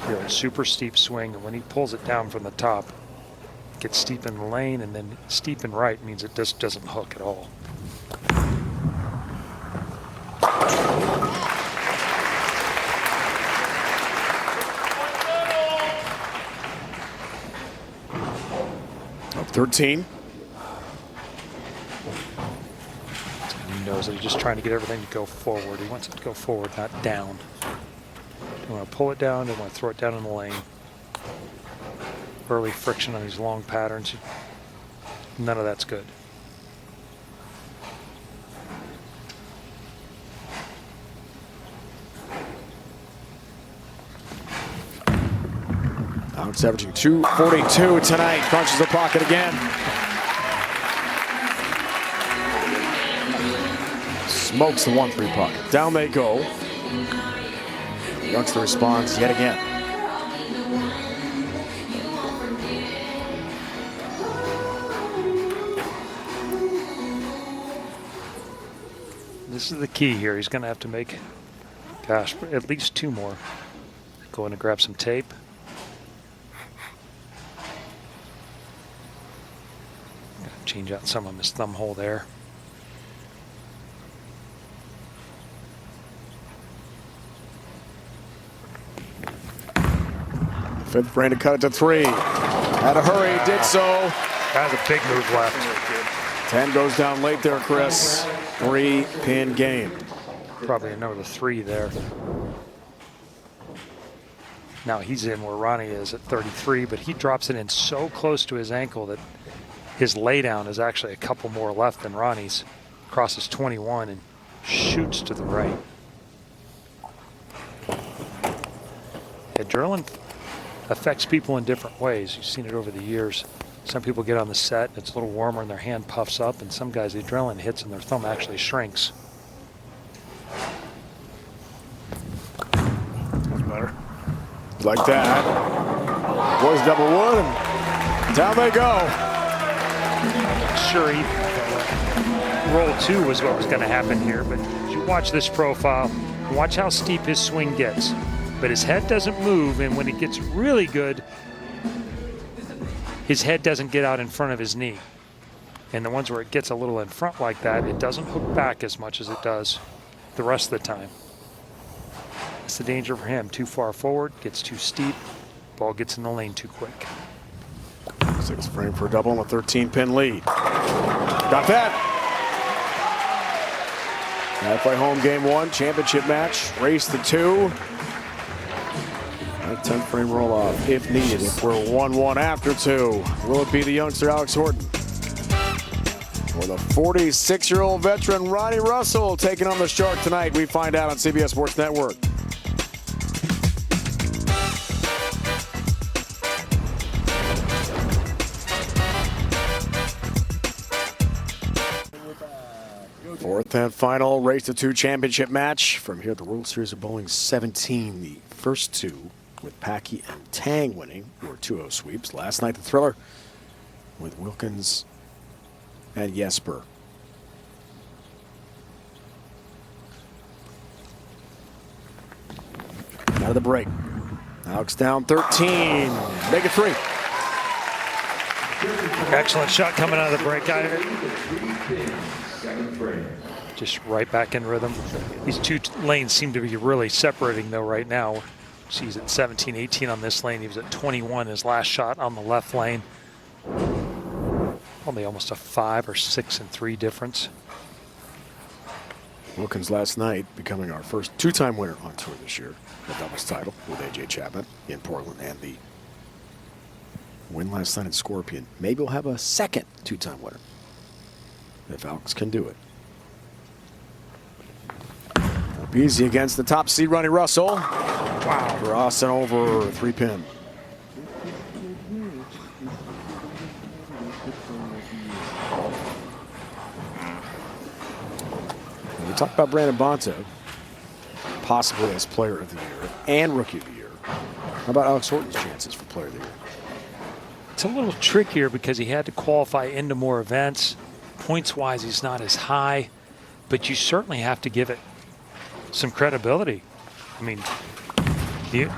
Really super steep swing, and when he pulls it down from the top, it gets steep in the lane, and then steep and right means it just doesn't hook at all. Up 13. He knows that he's just trying to get everything to go forward. He wants it to go forward, not down. Don't want to pull it down, don't want to throw it down in the lane. Early friction on these long patterns. None of that's good. Alex averaging 242 tonight. Crunches the pocket again. Smokes the 1-3 pocket. Down they go. Youngster responds yet again. This is the key here. He's going to have to make, gosh, at least 2 more. Go in and grab some tape. Change out some of his thumb hole there. Fifth brain to cut it to 3. Had to hurry, did so. That was a big move left. 10 goes down late there, Chris. 3-pin game. Probably another 3 there. Now he's in where Ronnie is at 33, but he drops it in so close to his ankle that his laydown is actually a couple more left than Ronnie's. Crosses 21 and shoots to the right. Adrenaline affects people in different ways. You've seen it over the years. Some people get on the set, it's a little warmer and their hand puffs up, and some guys, the adrenaline hits and their thumb actually shrinks. That's better. Like that. Boys double one, and down they go. Sure, roll 2 was what was going to happen here, but as you watch this profile, watch how steep his swing gets. But his head doesn't move, and when it gets really good, his head doesn't get out in front of his knee. And the ones where it gets a little in front like that, it doesn't hook back as much as it does the rest of the time. That's the danger for him. Too far forward, gets too steep, ball gets in the lane too quick. 6th frame for a double and a 13-pin lead. Got that. Halfway home, game 1, championship match. Race to 2. A 10th frame roll off if needed. If we're 1-1 after 2, will it be the youngster Alex Horton or the 46-year-old veteran Ronnie Russell taking on the Shark tonight? We find out on CBS Sports Network. Fourth and final race to 2 championship match from here at the World Series of Bowling 17. The first 2 with Packy and Tang winning were 2-0 sweeps. Last night the thriller with Wilkins and Jesper. Out of the break. Alex down 13. Make it 3. Excellent shot coming out of the break. Just right back in rhythm. These 2 lanes seem to be really separating though right now. He's at 17, 18 on this lane. He was at 21 his last shot on the left lane. Only almost a 5 or 6 and 3 difference. Wilkins last night becoming our first two-time winner on tour this year. The doubles title with A.J. Chapman in Portland and the win last night at Scorpion. Maybe we'll have a second two-time winner if Alex can do it. Up easy against the top seed Ronnie Russell. Wow. Crossing over 3-pin. We talked about Brandon Bonta possibly as player of the year and rookie of the year. How about Alex Horton's chances for player of the year? It's a little trickier because he had to qualify into more events. Points-wise, he's not as high, but you certainly have to give it some credibility. I mean, the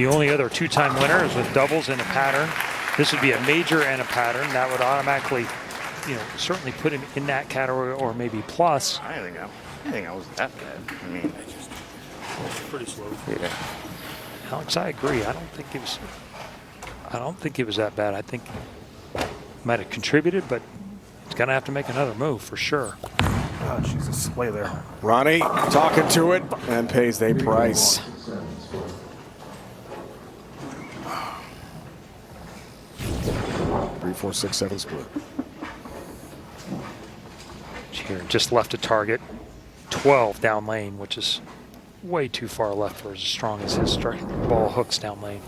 only other two-time winner is with doubles in a pattern. This would be a major and a pattern. That would automatically, you know, certainly put him in that category or maybe plus. I didn't think I was that bad. I mean, It's pretty slow. yeah. Alex, I agree. I don't think it was that bad. I think he might have contributed, but he's going to have to make another move for sure. Oh, Jesus. Lay there. Ronnie talking to it and pays a price. Three, 4, 6, 7 split. Here, just left a target. 12 down lane, which is way too far left for as strong as his ball hooks down lane.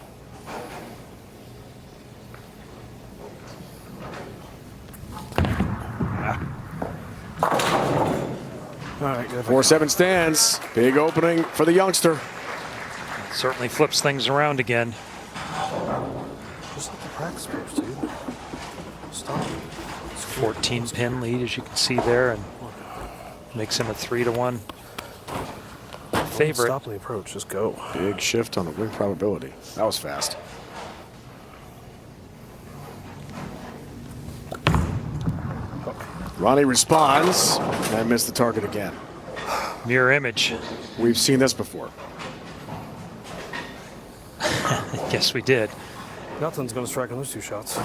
All right, good. 4-7 stands. Big opening for the youngster. Certainly flips things around again. Just like the practice first, dude. Stop. 14 pin lead, as you can see there, and makes him a 3-1 favorite. Stop the approach. Just go. Big shift on the win probability. That was fast. Ronnie responds and missed the target again. Mirror image. We've seen this before. Yes, we did. Nothing's going to strike on those two shots.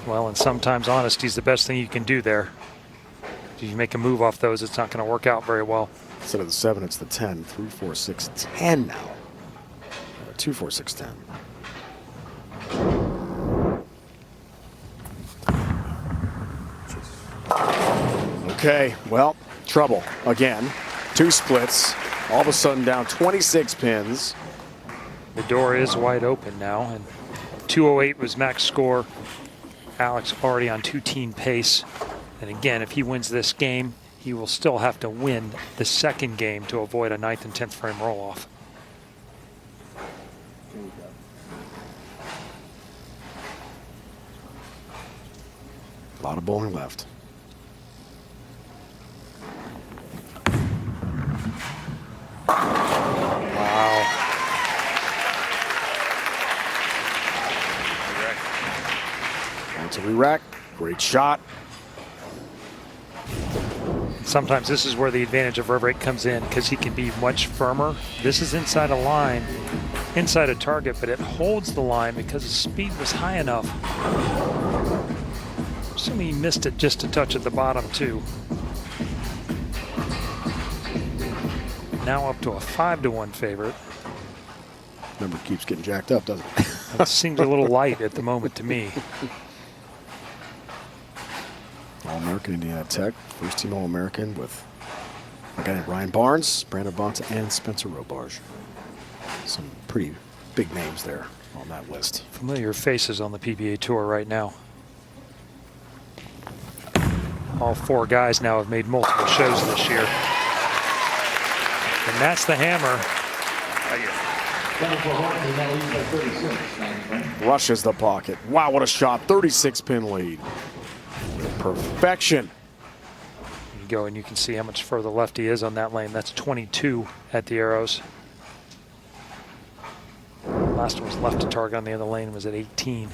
Well, and sometimes honesty's the best thing you can do there. If you make a move off those, it's not going to work out very well. Instead of the 7, it's the 10. 3, 4, 6, 10 now. 2, 4, 6, 10. Okay, well, trouble again. 2 splits. All of a sudden down 26 pins. The door is wide open now, and 208 was max score. Alex already on 2-team pace. And again, if he wins this game, he will still have to win the second game to avoid a 9th and 10th frame roll-off. A lot of bowling left. Wow. Onto the rack. Great shot. Sometimes this is where the advantage of rev rate comes in because he can be much firmer. This is inside a line, inside a target, but it holds the line because the speed was high enough. Assuming he missed it just a touch at the bottom too. Now up to a 5-1 favorite. Number keeps getting jacked up, doesn't it? It seems a little light at the moment to me. All-American Indiana Tech, first team All-American with a guy named Ryan Barnes, Brandon Bonta, and Spencer Robarge. Some pretty big names there on that list. Familiar faces on the PBA Tour right now. All 4 guys now have made multiple shows this year. And that's the hammer. Rushes the pocket. Wow, what a shot. 36-pin lead. Perfection. You go and you can see how much further left he is on that lane. That's 22 at the arrows. Last one was left to target on the other lane, was at 18.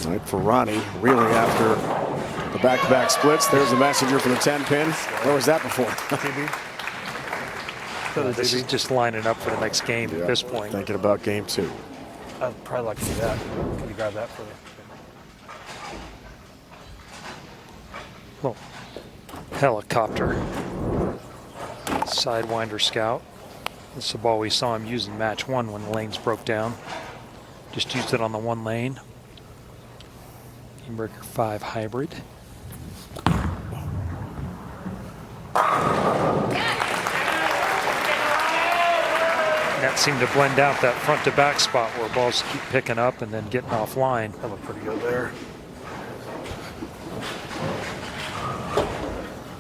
Night for Ronnie, really after the back-to-back splits. There's the messenger for the 10-pin. Where was that before? This is just lining up for the next game at this point. Thinking about game 2. I'd probably like to see that. Can you grab that for me? Well, Helicopter. Sidewinder Scout. This is the ball we saw him use in match 1 when the lanes broke down. Just used it on the 1 lane. Game Breaker 5 hybrid. That seemed to blend out that front to back spot where balls keep picking up and then getting offline. That looked pretty good there.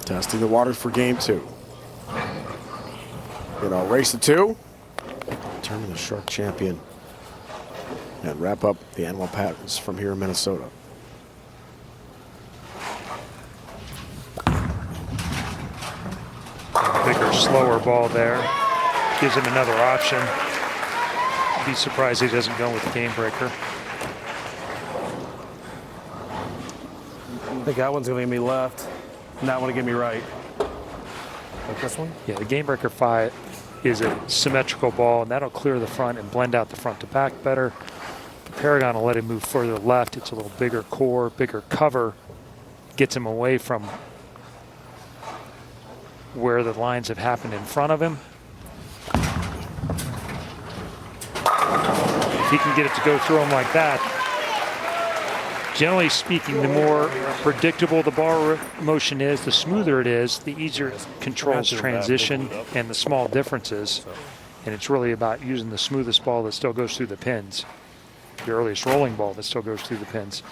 Testing the waters for game 2. Race to 2. Determine the Shark champion. And wrap up the annual patents from here in Minnesota. Bigger, slower ball there. Gives him another option. Be surprised he doesn't go with the game breaker. I think that one's going to give me left, and that one to give me right. Like this one? Yeah, the game breaker 5 is a symmetrical ball, and that'll clear the front and blend out the front to back better. The Paragon will let him move further left. It's a little bigger core, bigger cover. Gets him away from where the lines have happened in front of him. If he can get it to go through him like that, generally speaking, the more predictable the ball motion is, the smoother it is, the easier it controls transition and the small differences. And it's really about using the smoothest ball that still goes through the pins, the earliest rolling ball that still goes through the pins.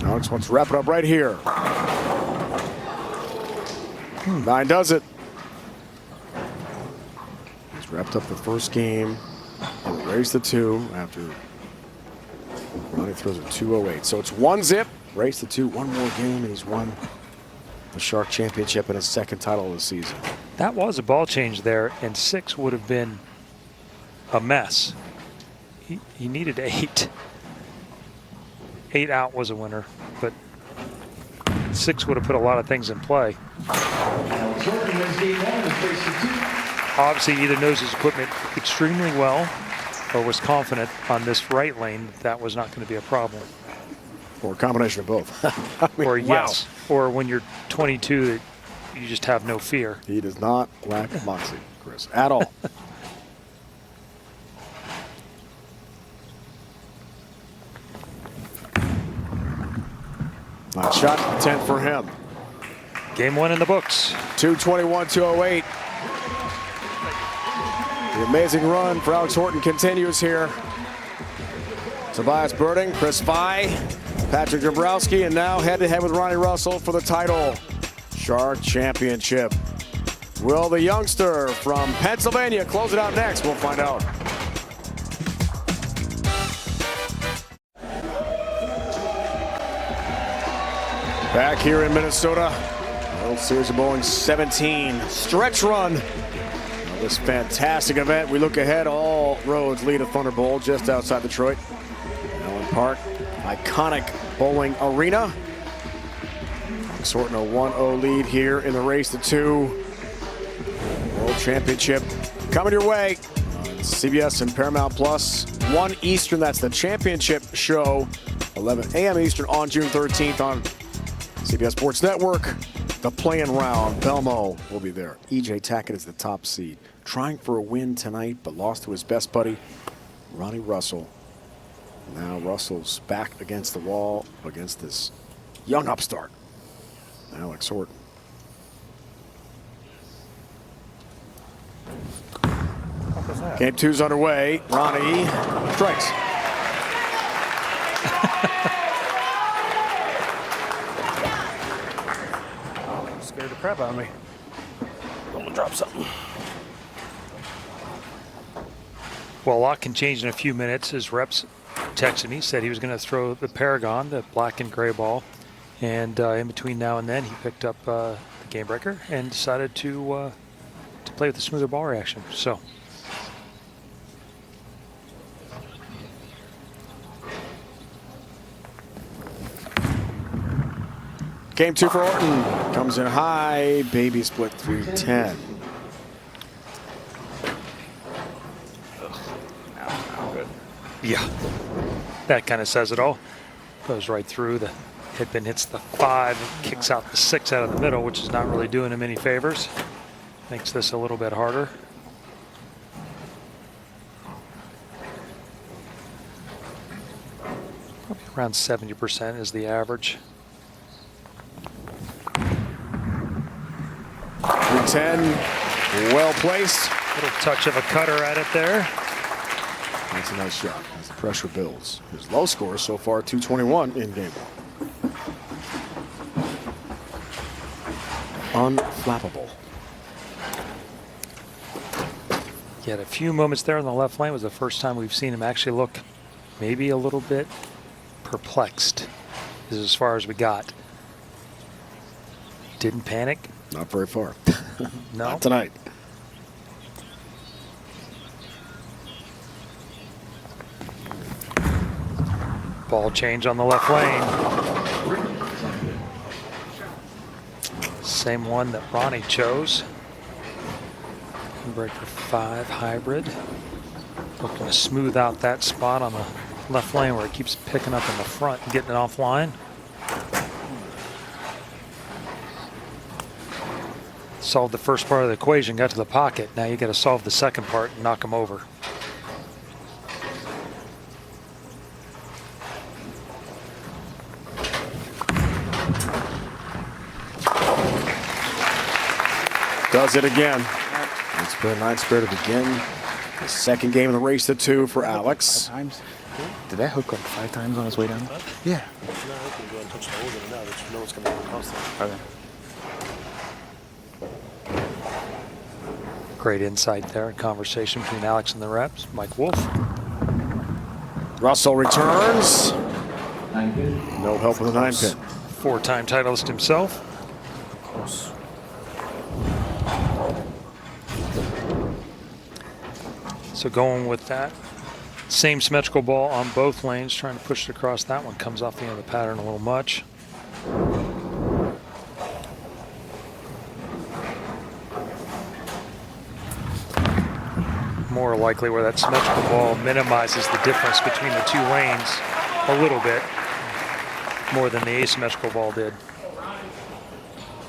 Alex wants to wrap it up right here. 9 does it. He's wrapped up the first game and raised the 2 after Ronnie throws a 208. So it's 1-zip, race the 2, 1 more game, and he's won the Shark Championship and his 2nd title of the season. That was a ball change there, and 6 would have been a mess. He needed 8. 8 out was a winner, but 6 would have put a lot of things in play. Obviously, either knows his equipment extremely well or was confident on this right lane that was not going to be a problem. Or a combination of both. I mean, Or yes, or when you're 22, that you just have no fear. He does not lack moxie, Chris, at all. Nice shot, 10 for him. Game 1 in the books. 221, 208. The amazing run for Alex Horton continues here. Tobias Birding, Chris Fye, Patrick Dombrowski, and now head-to-head with Ronnie Russell for the title. Shark Championship. Will the youngster from Pennsylvania close it out next? We'll find out. Back here in Minnesota, World Series of Bowling 17 stretch run of this fantastic event. We look ahead, all roads lead to Thunder Bowl just outside Detroit. Allen Park, iconic bowling arena. Sorting a 1-0 lead here in the race to 2. World Championship coming your way on CBS and Paramount Plus. 1 Eastern, that's the championship show. 11 a.m. Eastern on June 13th on CBS Sports Network. The play-in round, Belmo will be there. E.J. Tackett is the top seed. Trying for a win tonight, but lost to his best buddy, Ronnie Russell. Now Russell's back against the wall against this young upstart, Alex Horton. Game 2's underway. Ronnie strikes. Scared the crap out of me. I'm gonna drop something. Well, a lot can change in a few minutes. His reps texted me, said he was going to throw the Paragon, the black and gray ball. And in between now and then, he picked up the game breaker and decided to play with the smoother ball reaction. So. Game 2 for Horton. Comes in high, baby split 310. Yeah, that kind of says it all. Goes right through. The hit pin hits the 5, kicks out the 6 out of the middle, which is not really doing him any favors. Makes this a little bit harder. Probably around 70% is the average. 10, well placed. Little touch of a cutter at it there. That's a nice shot as the pressure builds. His low score so far, 221 in game 1. Unflappable. He had a few moments there on the left lane. Was the first time we've seen him actually look maybe a little bit perplexed. This is as far as we got. Didn't panic. Not very far. No. Not tonight. Ball change on the left lane. Same one that Ronnie chose. Breaker 5 hybrid. Looking to smooth out that spot on the left lane where it keeps picking up in the front and getting it offline. Solved the first part of the equation, got to the pocket. Now you got to solve the second part and knock him over. Does it again. It's been a nice spirit to begin. The second game of the race to 2 for Alex. 5 times? Did that hook like 5 times on his way down? Yeah. Okay. Great insight there. Conversation between Alex and the reps. Mike Wolf. Russell returns. No help with the 9-pin. 4-time titleist himself. Close. So going with that same symmetrical ball on both lanes, trying to push it across. That one comes off the end of the pattern a little much. More likely where that symmetrical ball minimizes the difference between the 2 lanes a little bit more than the asymmetrical ball did.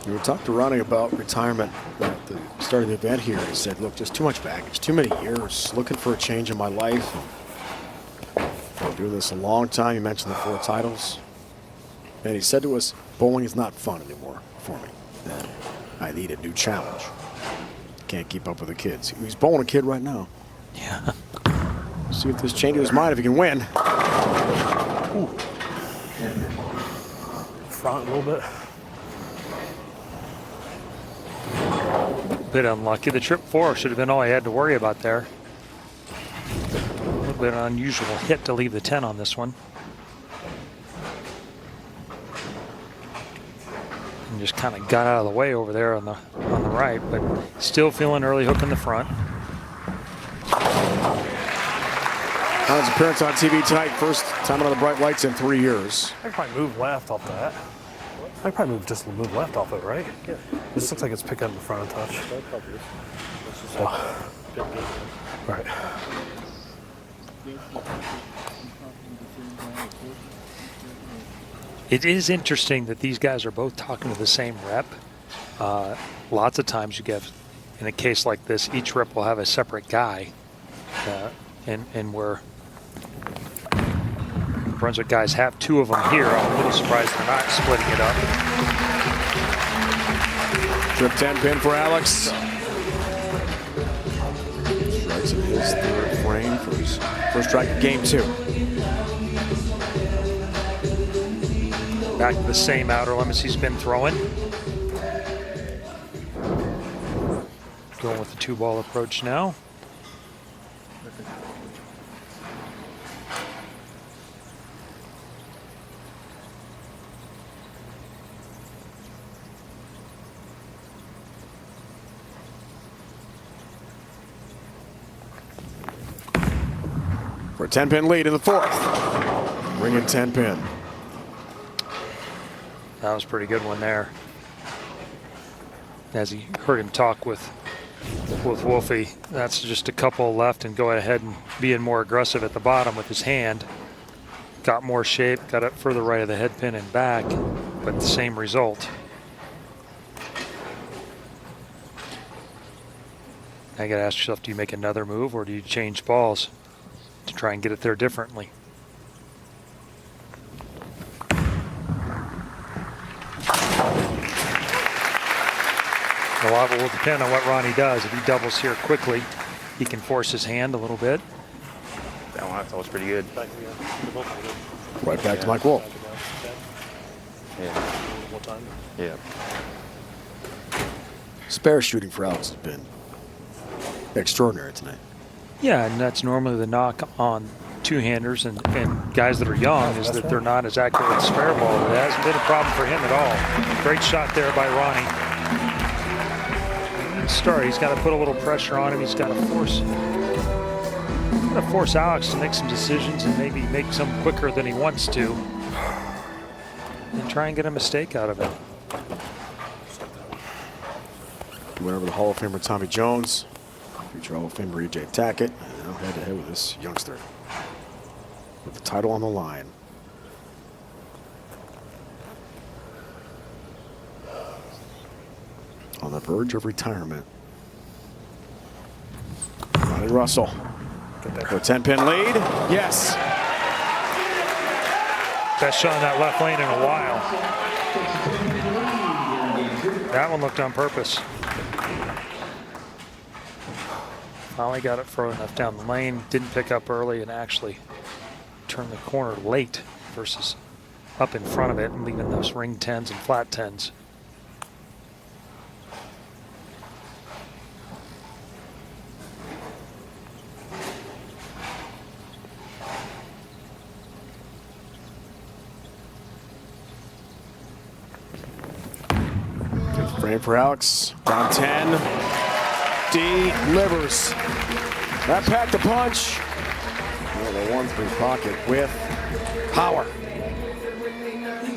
You were talking to Ronnie about retirement at the start of the event here. He said, look, just too much baggage, too many years, looking for a change in my life. Been doing this a long time. You mentioned the 4 titles. And he said to us, bowling is not fun anymore for me. That I need a new challenge. Can't keep up with the kids. He's bowling a kid right now. Yeah. See if this changes his mind if he can win. Ooh. Front a little bit. Bit unlucky. The trip 4 should have been all he had to worry about there. A little bit of an unusual hit to leave the 10 on this one. And just kind of got out of the way over there on the right, but still feeling early hook in the front. His appearance on TV tonight, first time under the bright lights in 3 years. I could probably move left off that. I could probably move left off it, right? Yeah. This looks like it's picking up the front a touch. Oh. Right. It is interesting that these guys are both talking to the same rep. Lots of times you get, in a case like this, each rep will have a separate guy. And where Brunswick guys have 2 of them here, I'm a little surprised they're not splitting it up. Trip 10 pin for Alex. Strikes in his 3rd frame for his first strike of game 2. Back to the same outer limits he's been throwing. Going with the 2-ball approach now. For a 10-pin lead in the 4th. Ring in 10-pin. That was a pretty good one there. As he heard him talk with with Wolfie. That's just a couple left and go ahead and being more aggressive at the bottom with his hand. Got more shape, got it further right of the head pin and back, but the same result. Now you got to ask yourself, do you make another move or do you change balls to try and get it there differently? A lot of it will depend on what Ronnie does. If he doubles here quickly, he can force his hand a little bit. That one I thought was pretty good. Right back to Mike Wolf. Yeah. Yeah. Spare shooting for Alex has been extraordinary tonight. Yeah, and that's normally the knock on two-handers and guys that are young is that they're not as accurate with spare ball. It hasn't been a problem for him at all. Great shot there by Ronnie. Start. He's got to put a little pressure on him. He's got to force Alex to make some decisions and maybe make some quicker than he wants to, and try and get a mistake out of it. He went over the Hall of Famer Tommy Jones, future Hall of Famer E.J. Tackett, and now head to head with this youngster with the title on the line. On the verge of retirement, Ronnie Russell for a 10-pin lead. Yes. Best shot in that left lane in a while. That one looked on purpose. Finally got it far enough down the lane. Didn't pick up early and actually turned the corner late versus up in front of it and leaving those ring 10s and flat 10s. Frame for Alex, down 10, delivers. That packed a punch. The 1-3 pocket with power.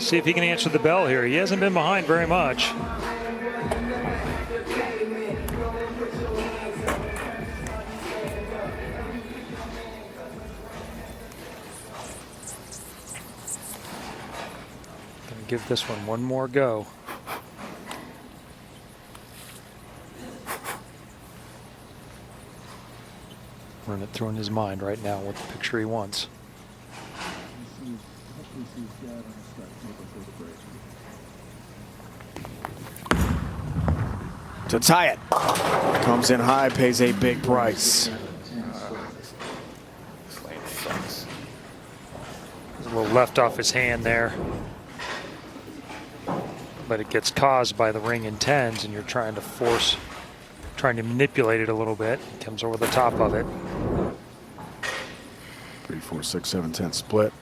See if he can answer the bell here. He hasn't been behind very much. Gonna give this one more go. Run it through in his mind right now what the picture he wants. To tie it. Comes in high, pays a big price. This lane sucks. There's a little left off his hand there. But it gets caused by the ring and 10s, and you're trying to manipulate it a little bit. Comes over the top of it. 3, 4, 6, 7, 10 split.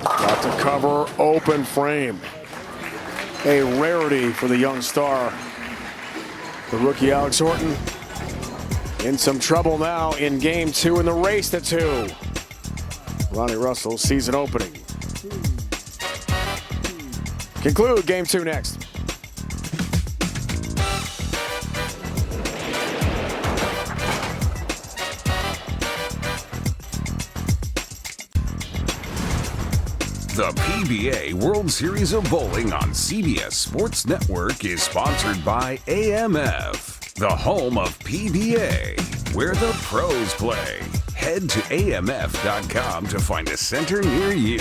Got to cover, open frame. A rarity for the young star. The rookie Alex Horton in some trouble now in game 2 in the race to 2. Ronnie Russell, season opening. Conclude game 2 next. The PBA World Series of Bowling on CBS Sports Network is sponsored by AMF, the home of PBA, where the pros play. Head to amf.com to find a center near you.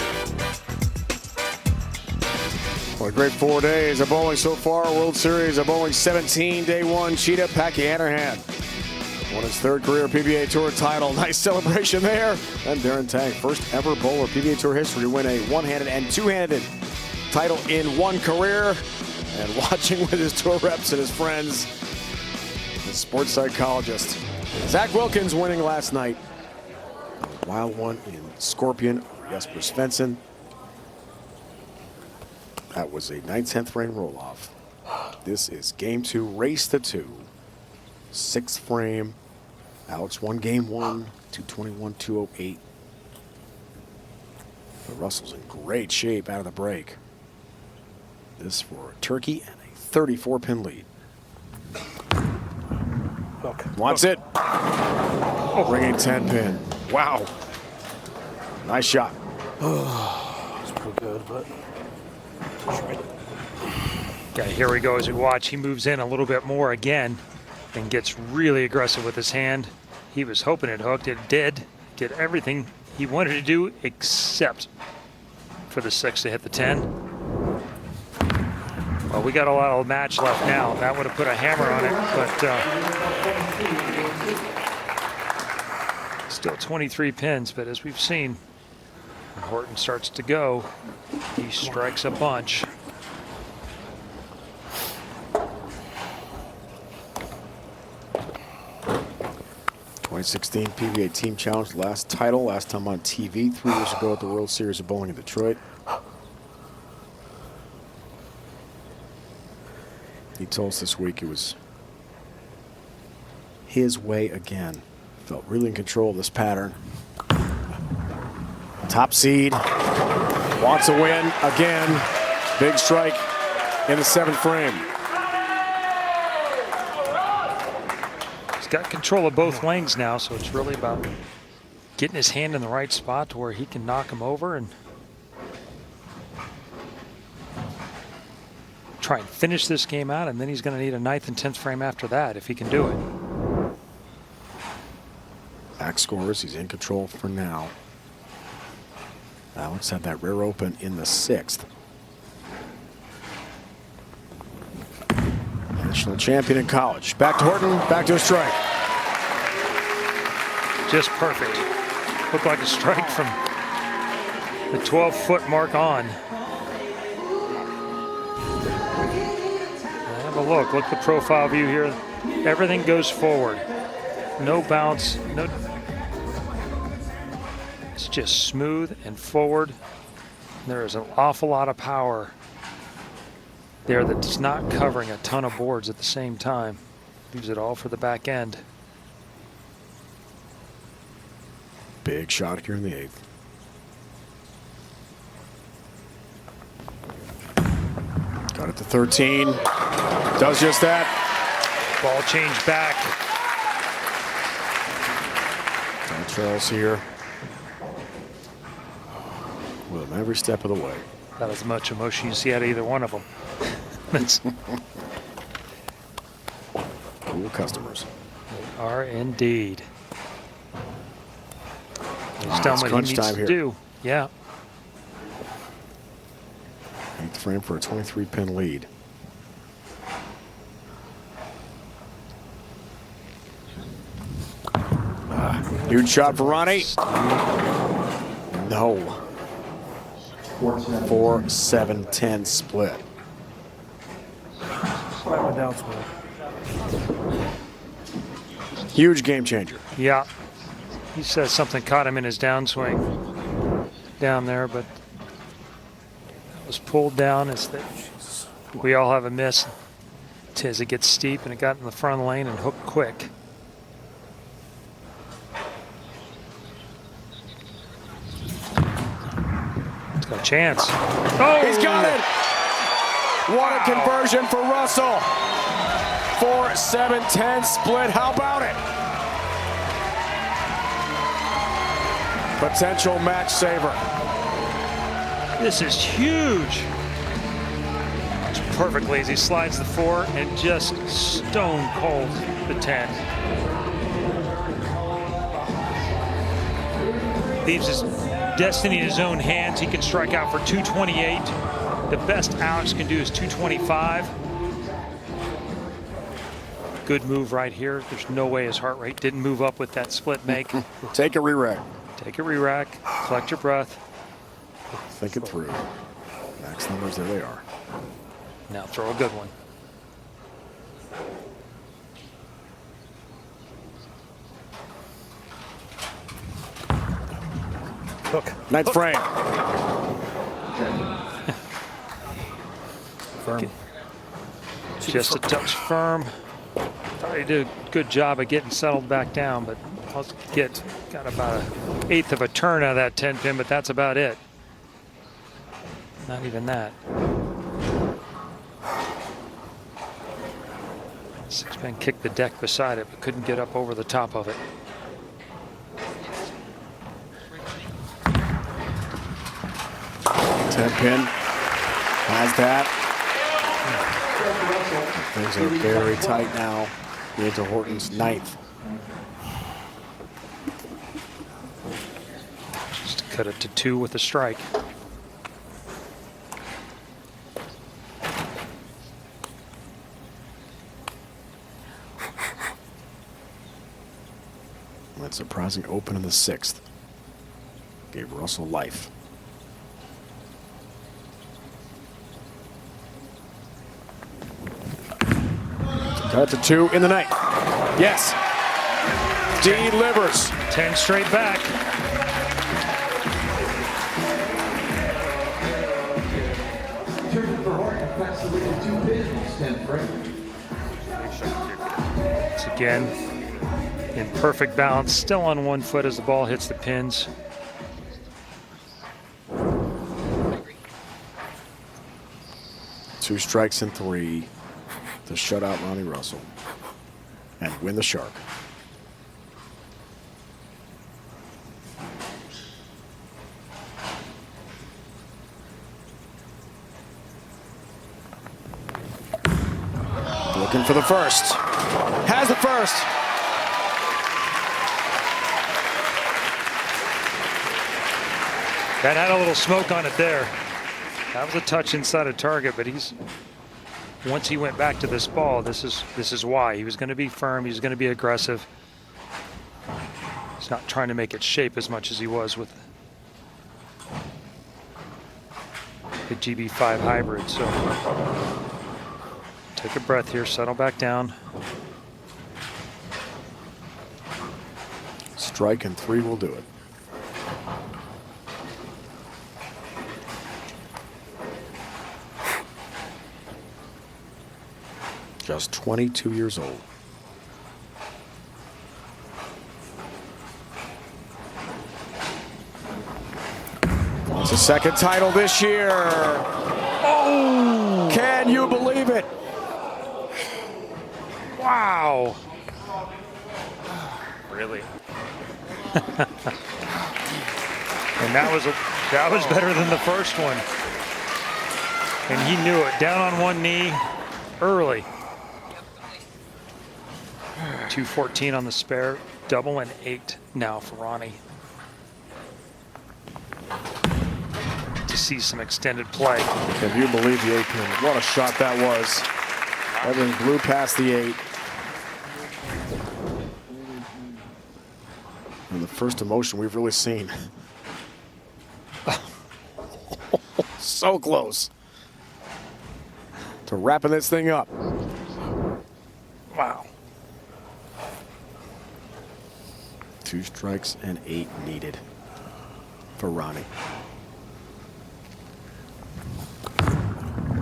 What a great 4 days of bowling so far. World Series of Bowling 17, day 1. Cheetah Packy Hannerhan won his 3rd career PBA Tour title. Nice celebration there. And Darren Tang, first ever bowler PBA Tour history to win a one-handed and two-handed title in one career. And watching with his tour reps and his friends, the sports psychologist. Zach Wilkins winning last night. A wild one in Scorpion, Jesper Svensson. That was a 9/10 frame roll-off. This is game 2, race to 2. 6th frame. Alex won game 1, 221, 208. But Russell's in great shape out of the break. This for Turkey and a 34-pin lead. Hook. Wants it. Bringing 10-pin. Wow. Nice shot. It's pretty good, but. Okay, here we go as we watch. He moves in a little bit more again and gets really aggressive with his hand. He was hoping it hooked. It did. Did everything he wanted to do except for the 6 to hit the 10. Well, we got a lot of match left now. That would have put a hammer on it, but still 23 pins. But as we've seen, when Horton starts to go, he strikes a bunch. '16 PBA Team Challenge, last title, last time on TV 3 years ago at the World Series of Bowling in Detroit. He told us this week it was his way again. Felt really in control of this pattern. Top seed, wants a win again. Big strike in the 7th frame. Got control of both lanes now, so it's really about getting his hand in the right spot to where he can knock him over and try and finish this game out, and then he's going to need a 9th and 10th frame after that if he can do it. Back scores, he's in control for now. Alex had that rear open in the 6th. National champion in college. Back to Horton, back to a strike. Just perfect. Looked like a strike from the 12-foot mark on. Have a look. Look at the profile view here. Everything goes forward. No bounce. No. It's just smooth and forward. There is an awful lot of power there that's not covering a ton of boards at the same time. Leaves it all for the back end. Big shot here in the 8th. Got it to 13. Does just that. Ball change back. John Charles here with him every step of the way. Not as much emotion you see out of either one of them. That's cool customers. They are indeed. He's done what he needs to do. Yeah. 8th frame for a 23-pin lead. Huge shot for Ronnie. No. 4-7-10 split. Huge game changer. Yeah. He says something caught him in his downswing down there, but it was pulled down. As we all have a miss as it gets steep, and it got in the front lane and hooked quick. It's got a chance. Oh! He's got it! What a conversion for Russell. 4-7-10 split. How about it? Potential match saver. This is huge. It's perfectly as he slides the 4 and just stone cold the 10. Leaves his destiny in his own hands. He can strike out for 228. The best Alex can do is 225. Good move right here. There's no way his heart rate didn't move up with that split make. Take a re-rack. Take a re-rack. Collect your breath. Think it through. Max numbers, there they are. Now throw a good one. Hook. 9th frame. Firm. Just a touch firm. Thought he did a good job of getting settled back down, but got about 1/8 of a turn out of that 10 pin, but that's about it. Not even that. Six-man kicked the deck beside it, but couldn't get up over the top of it. Ten-pin has that. Things are very tight now into Horton's ninth. Just cut it to 2 with a strike. That surprising open in the 6th. Gave Russell life. Cut to 2 in the 9th. Yes. Delivers. 10 straight back. Once again, in perfect balance, still on 1 foot as the ball hits the pins. Two strikes and 3 to shut out Ronnie Russell and win the Shark. Looking for the first. Has the first. That had a little smoke on it there. That was a touch inside a target, but once he went back to this ball, this is why. He was going to be firm, he was going to be aggressive. He's not trying to make it shape as much as he was with the GB5 hybrid. So take a breath here, settle back down. Strike and 3 will do it. Just 22 years old. Wants a second title this year. Oh! Can you believe it? Wow. Really? And that was better than the first one. And he knew it. Down on one knee early. 214 on the spare, double and 8 now for Ronnie. To see some extended play. Can you believe the 8-pin? What a shot that was. Everything blew past the 8. And the first emotion we've really seen. So close to wrapping this thing up. Wow. 2 strikes and 8 needed for Ronnie.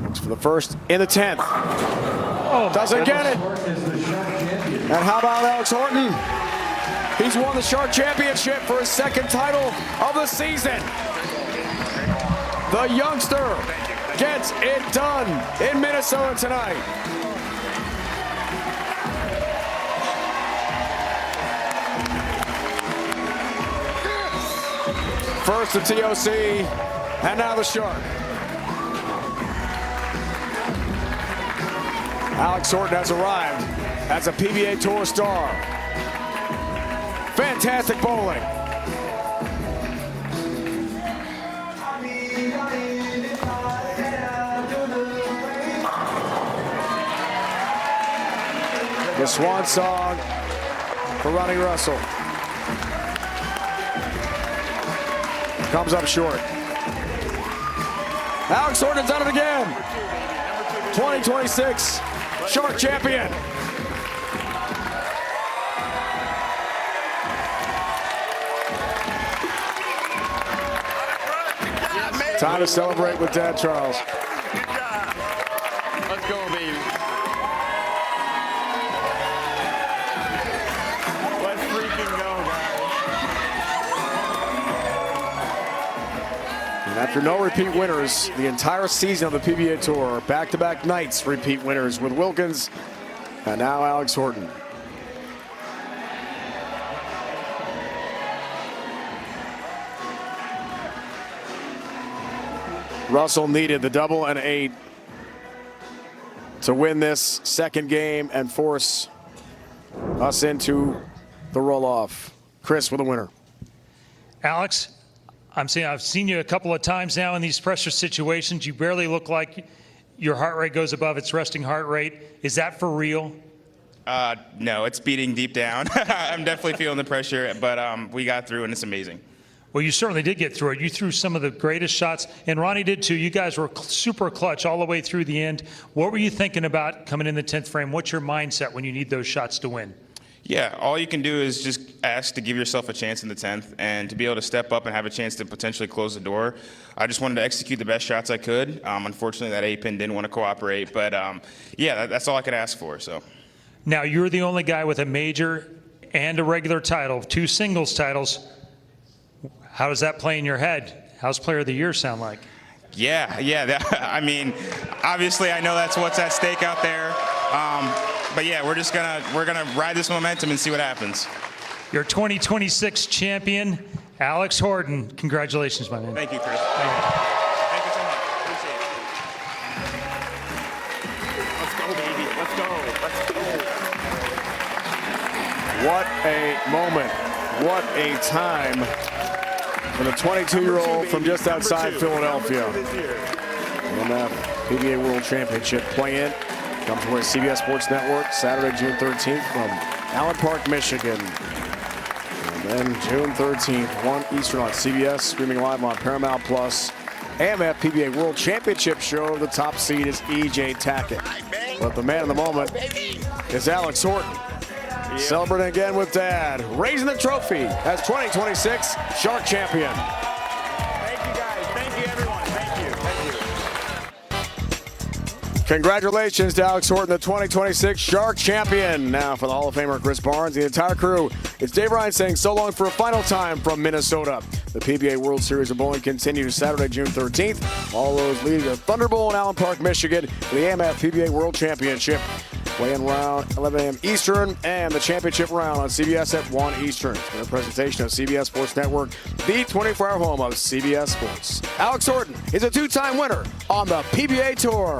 Looks for the first in the 10th. Oh, doesn't get it. And how about Alex Horton? He's won the Shark Championship for his 2nd title of the season. The youngster gets it done in Minnesota tonight. First the TOC, and now the Shark. Alex Horton has arrived as a PBA Tour star. Fantastic bowling. The swan song for Ronnie Russell. Comes up short. Alex Horton has done it again. 2026 Shark champion. Time to celebrate with Dad Charles. Good job. Let's go, baby. Let's freaking go, guys. And After no repeat winners the entire season of the PBA Tour, back-to-back nights repeat winners with Wilkins and now Alex Horton. Russell needed the double and 8 to win this second game and force us into the roll-off. Chris with the winner. Alex, I've seen you a couple of times now in these pressure situations. You barely look like your heart rate goes above its resting heart rate. Is that for real? No, it's beating deep down. I'm definitely feeling the pressure, but we got through, and it's amazing. Well, you certainly did get through it. You threw some of the greatest shots, and Ronnie did too. You guys were super clutch all the way through the end. What were you thinking about coming in the 10th frame? What's your mindset when you need those shots to win? Yeah, all you can do is just ask to give yourself a chance in the 10th, and to be able to step up and have a chance to potentially close the door. I just wanted to execute the best shots I could. Unfortunately, that 8-pin didn't want to cooperate, but yeah, that's all I could ask for. So. Now, you're the only guy with a major and a regular title, 2 singles titles. How does that play in your head? How's Player of the Year sound like? Yeah. I mean, obviously, I know that's what's at stake out there. But yeah, we're gonna ride this momentum and see what happens. Your 2026 champion, Alex Horton. Congratulations, my man. Thank you, Chris. Thank you. Thank you so much. Appreciate it. Let's go, baby. Let's go. What a moment. What a time for the 22-year-old from just outside Philadelphia. And that PBA World Championship play-in comes to CBS Sports Network Saturday, June 13th from Allen Park, Michigan. And then June 13th, 1 Eastern on CBS, streaming live on Paramount Plus. AMF PBA World Championship show. The top seed is E.J. Tackett. But the man of the moment is Alex Horton. Celebrating again with Dad, raising the trophy as 2026 Shark Champion. Thank you, guys. Thank you, everyone. Thank you. Congratulations to Alex Horton, the 2026 Shark Champion. Now for the Hall of Famer Chris Barnes, the entire crew. It's Dave Ryan saying so long for a final time from Minnesota. The PBA World Series of Bowling continues Saturday, June 13th. All those leading to Thunder Bowl in Allen Park, Michigan, for the AMF PBA World Championship. Weigh-in round 11 a.m. Eastern, and the championship round on CBS at 1 Eastern. It's been a presentation of CBS Sports Network, the 24-hour home of CBS Sports. Alex Horton is a 2-time winner on the PBA Tour.